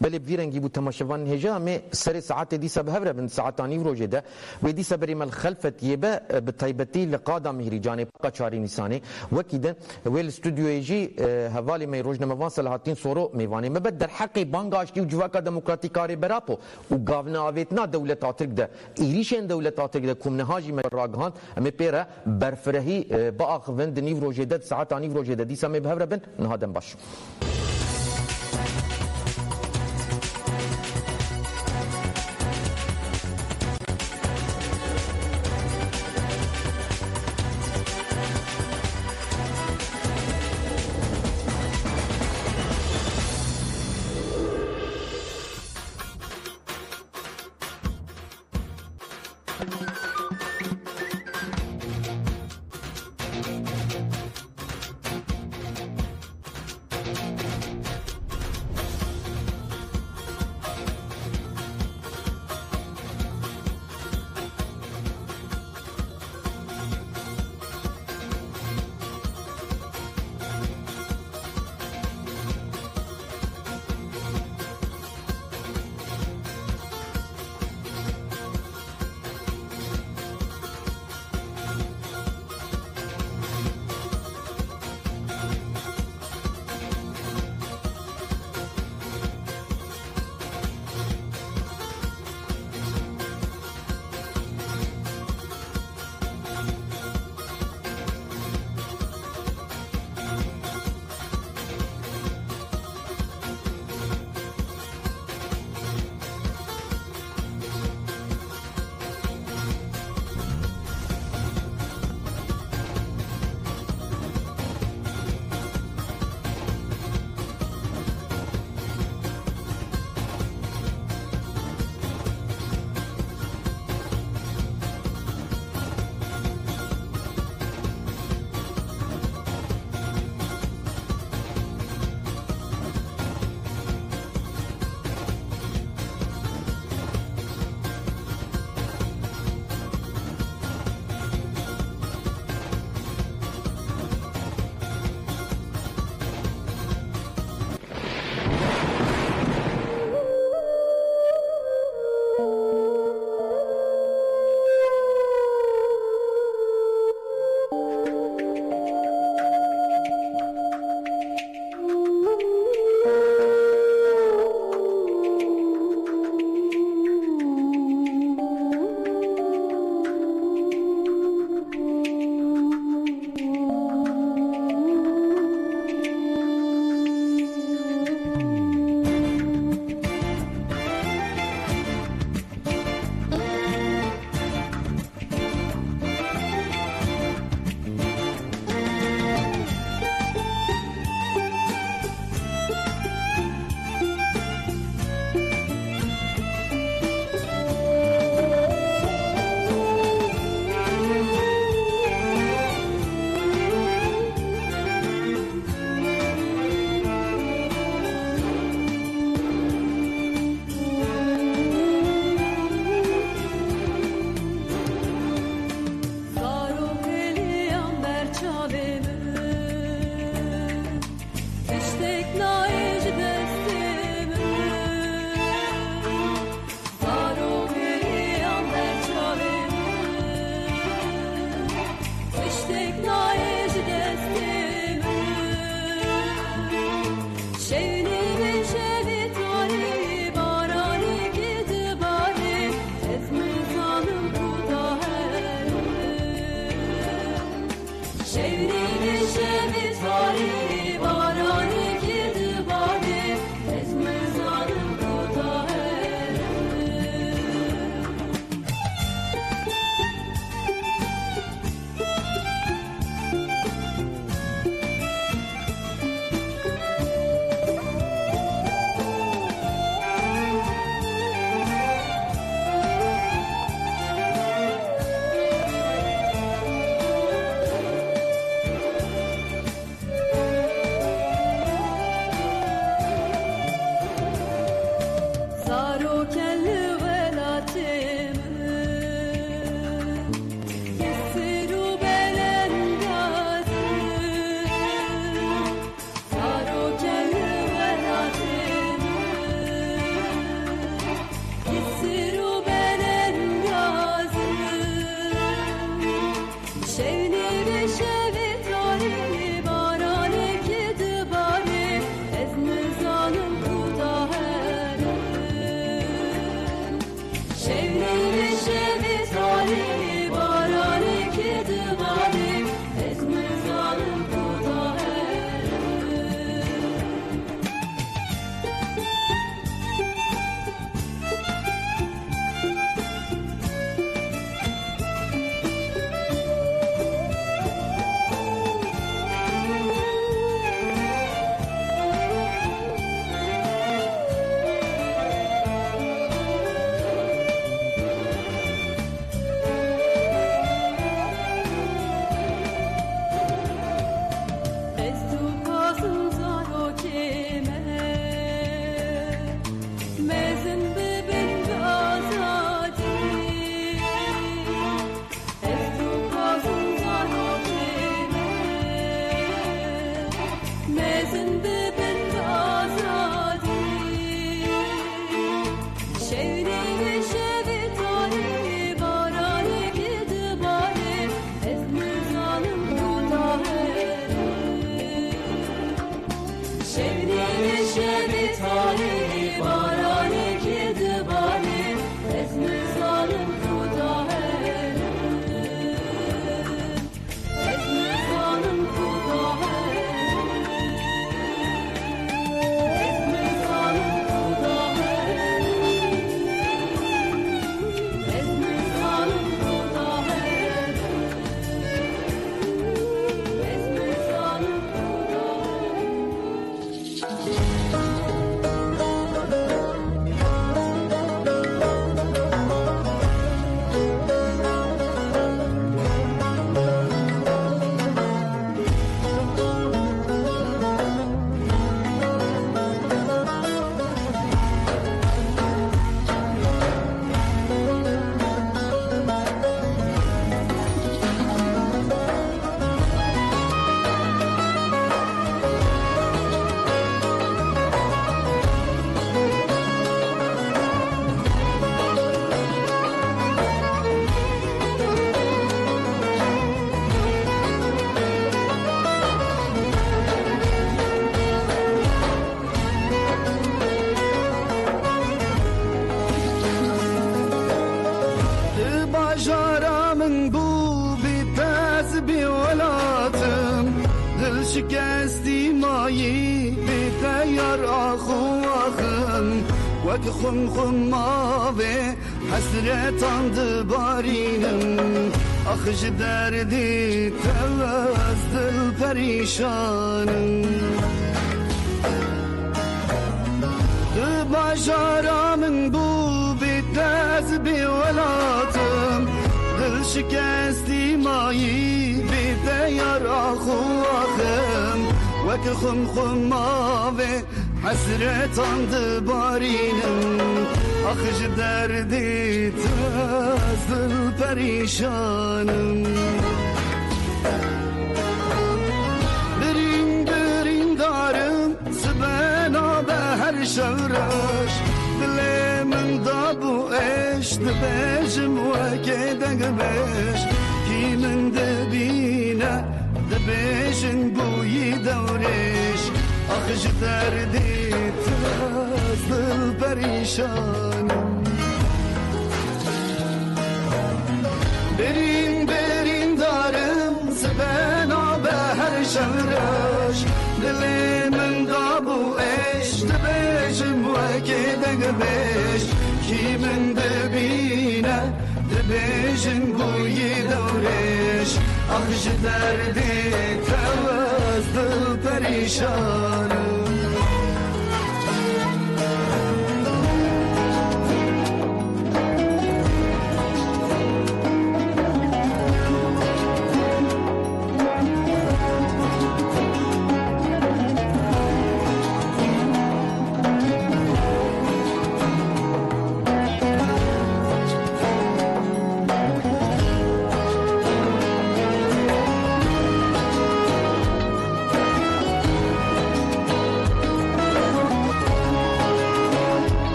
بله بویرنگی بو تماشوان هجا می سر ساعت دیسا بهوره بن ساعتانی روجه ده و دیسا بریم الخلفت یبه بتایبتی لقادا مهری جانب قچاری نیسانی وکیده ویل استودیو ایجی حوالی می روزنامه‌وان صلاحالدین سورو میوانی مبد در حق بانگاشتی و جواکا دموکراتیکاری براپو و گاونا آویتنا دولت آترک ده ایریشن دولت آترک ده کومنهاجی می راگهان امی پیره برفرهی با آخوند نیو روجه ده ساعتانی روجه ده دیسا می بهوره بن نهادم باش شکستی مایی به یار آخو آخن وک خون خون ماوه حسرتان دبارینم آخش دردی تواز دل پریشانم باشارامن بو بیتاز بی ولاتم دل شکستی مایی بیت یار آخو آخم وک خم خم ماوه حسرتان دبارینم آخش دردی تاز دل پریشانم برین دارم سبنا به هر شورش دل من دابو اش دبجم وکه دقبش کی من دبینه دبشن بوی دورش آخش دردی تاز دل پریشانم برین دارم سبنا به هر شورش دل من دابو اش دبشم وکه دقبش کی من دبینه دبشن بوی دورش آخش دردی تواز دل پریشانم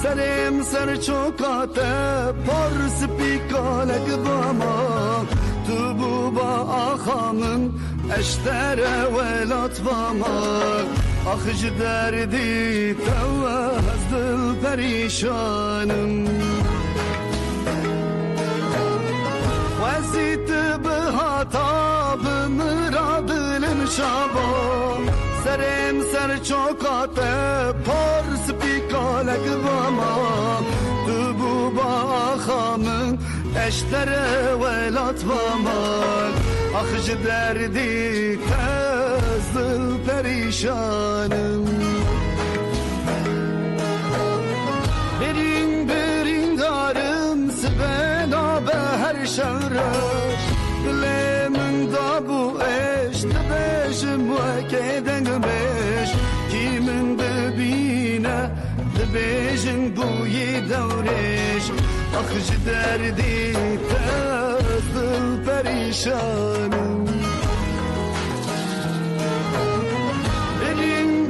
سرم سر چوکات پر سپیکالک باما تو بو با آخامن اشتر ولات باما آخج دردی تو از دل پریشانم وزیت به هاتا به مرادلم شابا سرم سر چوکات پر سپیکالک باما تو بو با خامن اشتر ولات باما آخج دردی تز دل پریشانم برین دارم سبنا به هر شهرش دل من دابو اش دبشم وکی دنگ بش کی من ببینه دبشم بوی دورش آخش دردی تز دل پریشانم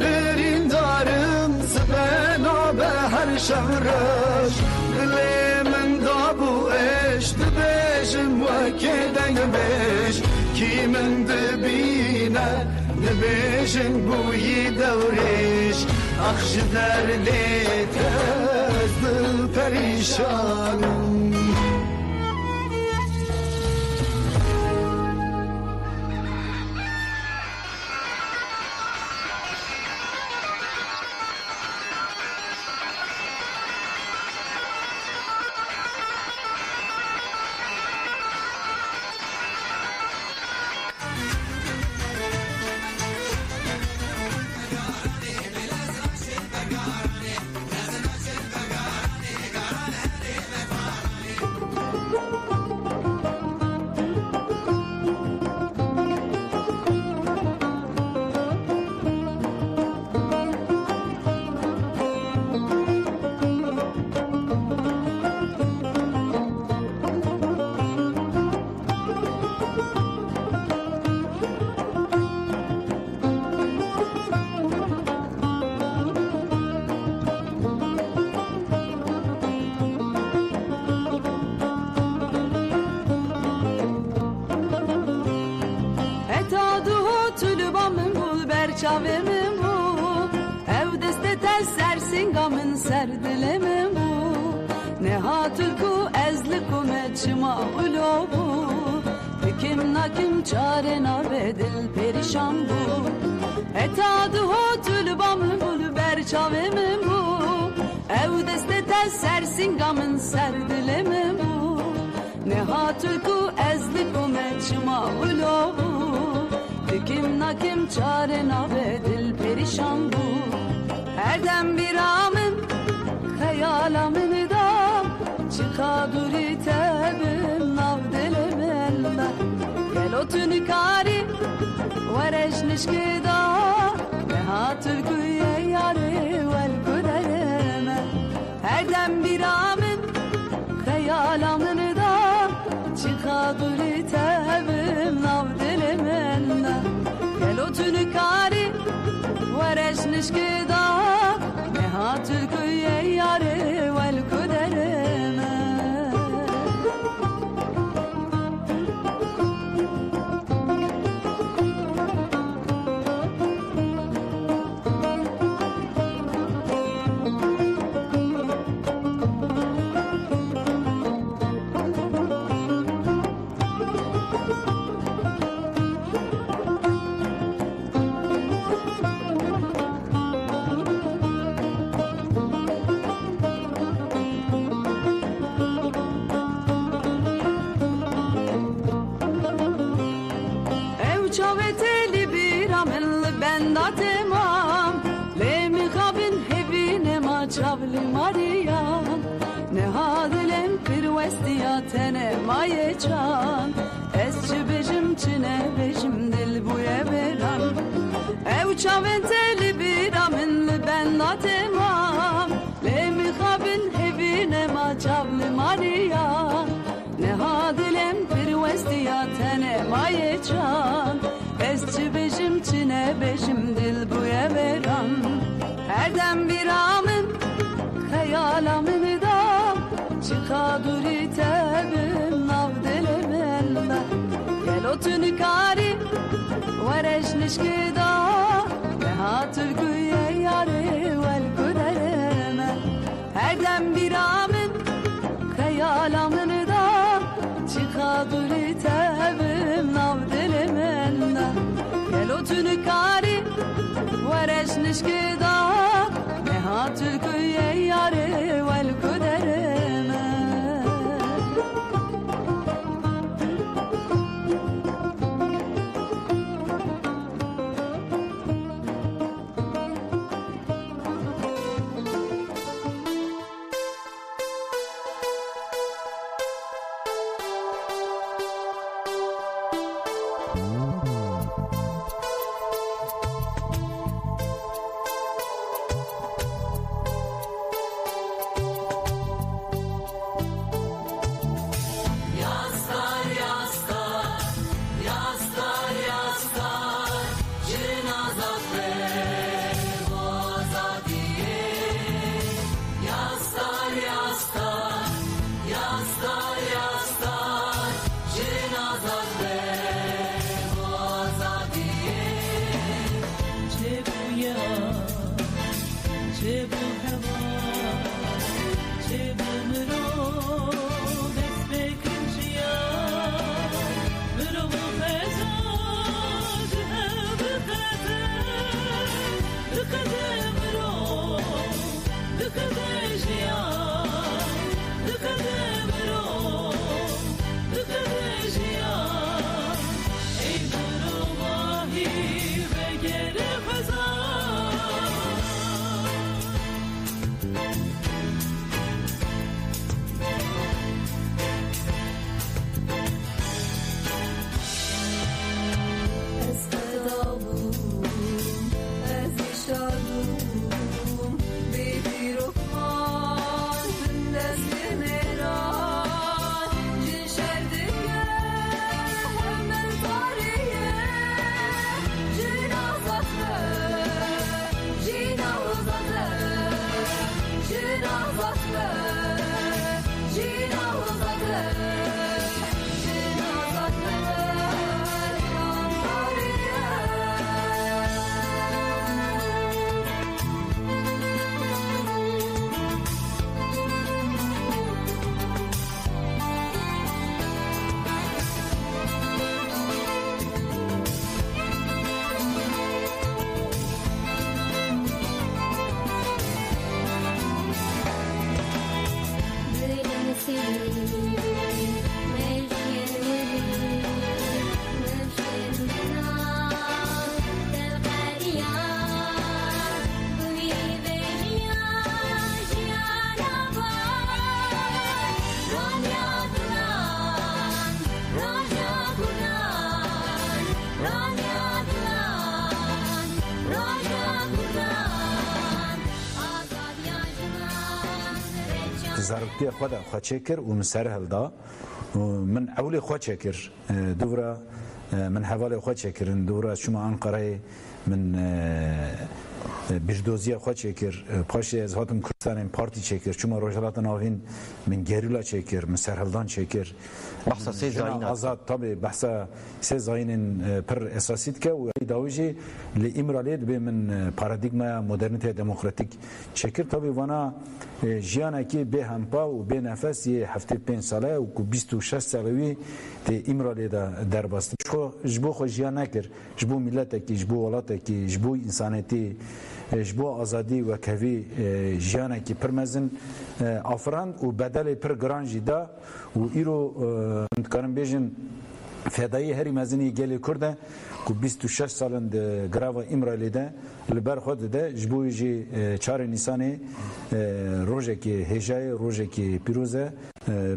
برین دارم سبنا به هر شهرش دل من دابو اش دبشم وکی دنگ بش کی من دبینه دبشم بوی دورش آخش دردی تز دل پریشانم çavemim bu ev deste tel sersingamın serdilemim bu ne hatırku ezliku meçma ulo bu kim nakim çare navedil perişan bu etadı hotul bamın bul ber çavemim bu ev deste tel sersingamın serdilemim bu ne hatırku ezliku meçma ulo bu kim nakim çare navedil perişan bu Erdem bir amın hayalamın da çıkaduri tebim navdelemella gel otun kari vereş nişkida nehatül kuye yare vel kudereme Erdem bir amın hayalamın da çıkaduri tebim navdelemella gel otun kari vereş nişkida nehatül kuye yare vel kudereme Çavli Maria ne hadilem pirvestiya tene maye can esçi bejim çine bejim dil buye veran ev çaventeli bir aminli ben natemam le mi habin hevine ma çavli Maria ne hadilem pirvestiya tene maye can esçi bejim çine bejim dil buye veran Erdem bir amin hayal خیالم ندام چقا دوری تبم ناو دل من گلو تنکاری ورش نشکدا نهات الگوی یاری والگرر من her dem bir amın خیالم ندام چقا دوری تبم ناو دل من گلو تنکاری ورش نشکدا نهات الگوی یاری والگرر زاركتي خدا خاتشكر ومن سرهل دا من أولي خاتشكر دورة من حوالي خاتشكر دورة شما أنقرة من بجدوزية خاتشكر باشي از هاتم كردستان بارتي شكر شما روجلات ناوين من جيرولا شكر من سرهلدان شكر بحثا سي زاين آزاد طبعا بحثا سي زاين پر اساسيت که و داوجي لإمراليت به من پاراديگما مدرنيتي ديمقراطيك شكر طبعا وانا جیانا کی به همپا و به نفس یه 75 ساله و 26 ساله‌ای ته امرالی در باست جبو خو جیان نکر جبو ملت کی جبو ولات کی جبو انسانیتی جبو آزادی و کوی جیانا کی پرمزن افراند و بدل پر گرانجی دا و ایرو متکارم بیژن فدایی هری مزنی گلی کرده که 26 سالند گراوا امرالی ده لبر خود ده جبوی جی 4 نیسان روزه که هجای روزه که پیروزه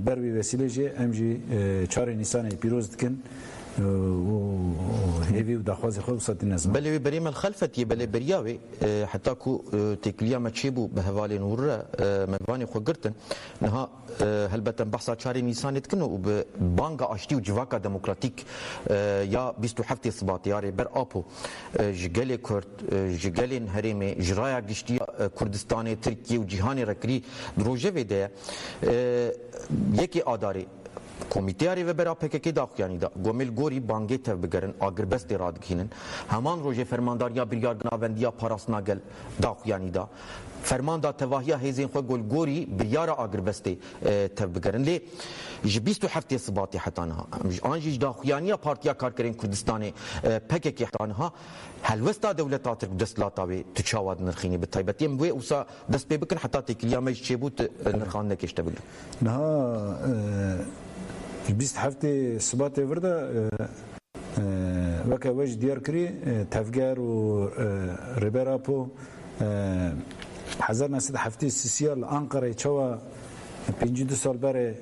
بروی وسیله جی ام جی 4 نیسان پیروز دکن و هیوی و دخواز خود وسط نظم بله بریم الخلفتی بله بریاوی حتی کو تکلیا مچیبو به حوالی نور مبانی خو گرتن نها هلبتن بحثا 4 نیسان کنو و به بانگا آشتی و جواکا دموکراتیک یا 27 صبات یاری بر آپو جگل کرد جگل هرمی جرایا گشتی کردستان ترکیه و جهان رکری دروجه ویده یکی آداری کمیتیاری و برا پککی داخیانی دا گومل گوری بانگی تف بگرن آگربست راد گینن همان روژه فرمانداریا بریارگناوندیا پاراسناگل داخیانی دا فرماندا تواهیا هیزین خو گل گوری بریارا آگربستی تف بگرن لی جبیستو هفته صباتی حتانها آنجیج داخیانیا پارتیا کارکرین کردستان پککی حتانها هلوستا دولتا ترک دستلاتاوی تچاواد نرخینی به تایبتی موی اوسا دست پی بکن حتی تکلیا میش چه بود نرخان نکشته بگن نها 27 صبات ورده وکه وجه دیار کری تفگر و ریبراپو 1977 انقره چوا 52 سال بره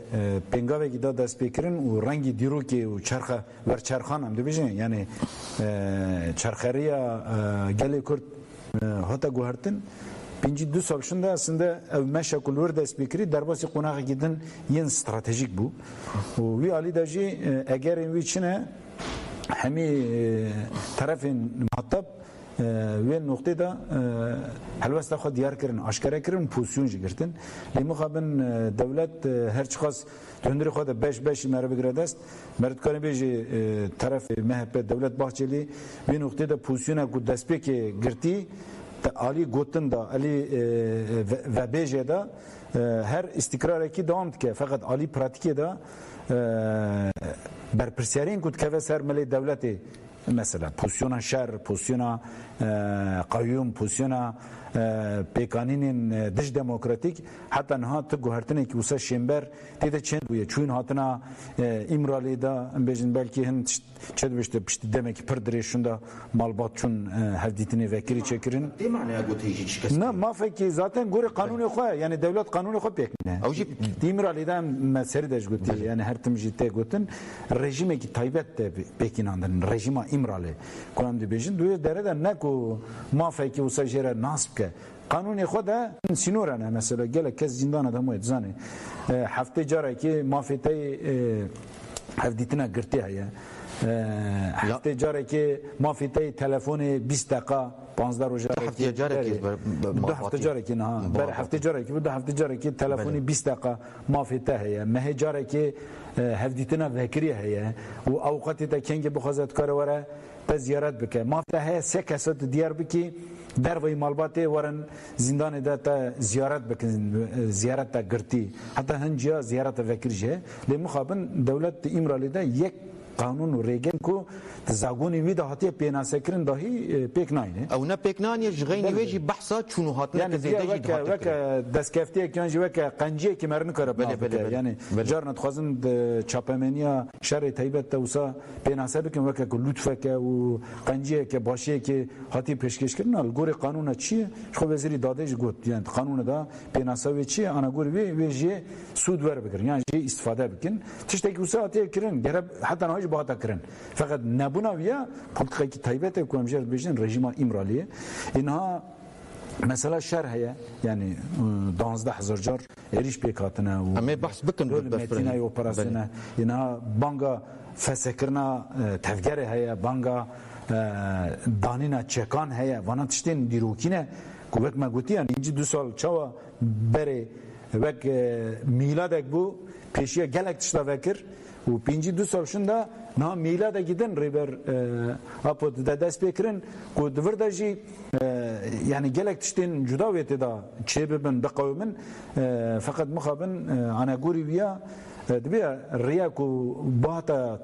پنگاوی که دست پیکرن و رنگی دیروکی و چرخه ور چرخان هم دو بیشن یعنی چرخریا گلی کرد هاتا گوهرتن 52 سال شنده aslında meşakul vurda spikeri derbasi konağa giden yen stratejik bu. Ve ali daji eğer en içine hemi tarafın muhatap ve noktada helvasta xo diyar kirin aşkara kirin pozisyon girtin. Li muhabin devlet her çıkas döndürü xo da 5 merve gradast merdkani beji taraf MHP devlet Bahçeli ve noktada pozisyona ku despeke girti Ali gotun da Ali ve beje da her istikrar ki devam ke fakat Ali pratike da berperserin kut keve ser mali devleti mesela pozisyona şer pozisyona kayyum pozisyona pekaninin dış demokratik hatta nahat guhertine ki usa şember tede çend buya çuyun hatına İmralı'da bejin belki hin çedmişte pişti demek ki pırdire şunda malbatçun hevditini vekili çekirin ne manaya goteji çıkası ne mafeki zaten göre kanunu koy yani devlet kanunu koy pekne İmralı'da meseri de goti yani her timjite gotin rejime ki taybet de pekinandın rejima İmralı koyam de bejin duya derede ne ko mafeki usa jere nasb که قانون خود سینورانه مثلا گله کس زندان آدم باید زنه هفته جاره که مافیته هفدیتنا گرتی هیا هفته جاره که مافیته تلفن 20 دقیقه 15 روز هفته جاره که دو هفته جاره که نه بر هفته جاره که دو هفته جاره که تلفن 20 دقیقه مافیته هیا مه جاره که هفدیتنا وکری هیا و اوقاتی تا کنگه بخواد کار وره زیارت بکه مافیته هیا سه کسات دیار بکی در وی مالباته ورن زندان ده تا زیارت بکن زیارت تا گرتی حتی هنجا زیارت وکرجه لی مخابن دولت امرالی ده یک قانون و ریگن کو تزاگونی وی ده هاتی پیناسکرین داهی پیک ناینه او نه پیک ناینه جغینی ویجی بحثا چونو هاتنه یعنی وک دستکفتی کنج وک قنجی که مرن کاره بله یعنی جارنت خوازن چاپمنیا شر تایبت توسا پیناسه بکن وک لطفه و قنجی که باشه که هاتی پیشکش کردن الگوری قانون چیه خو وزیری دادهش گفت یعنی قانون دا پیناسه چیه انا گوری وی جی سود ور بکن یعنی جی استفاده بکن تشتکی وسا هاتی کرن گرب حتی نهاج باتا کرن فقط نبونا ویا پلیتیکای کی تایبت کومجر بیشن رژیم امرالیه اینها مثلا شر هيا يعني 12000 جار ريش بيكاتنا اما بحث بكن بالمتينا اوبراسيونا انها بانغا فسكرنا تفجر هيا بانغا دانينا چكان هيا وانا تشتين ديروكينه كوبك ما قلت يعني انجي 2 سال چوا بري وك ميلادك بو پیشیا گلک تشتا وکر و 52 سال شنده نه میلاد گیدن ریبر اپو دست بکرن کو دوردا جی yani gelek tiştin juda vete da çebeben daqawmen fakat mukhaben ana guri wiya dbiya riya ku bahta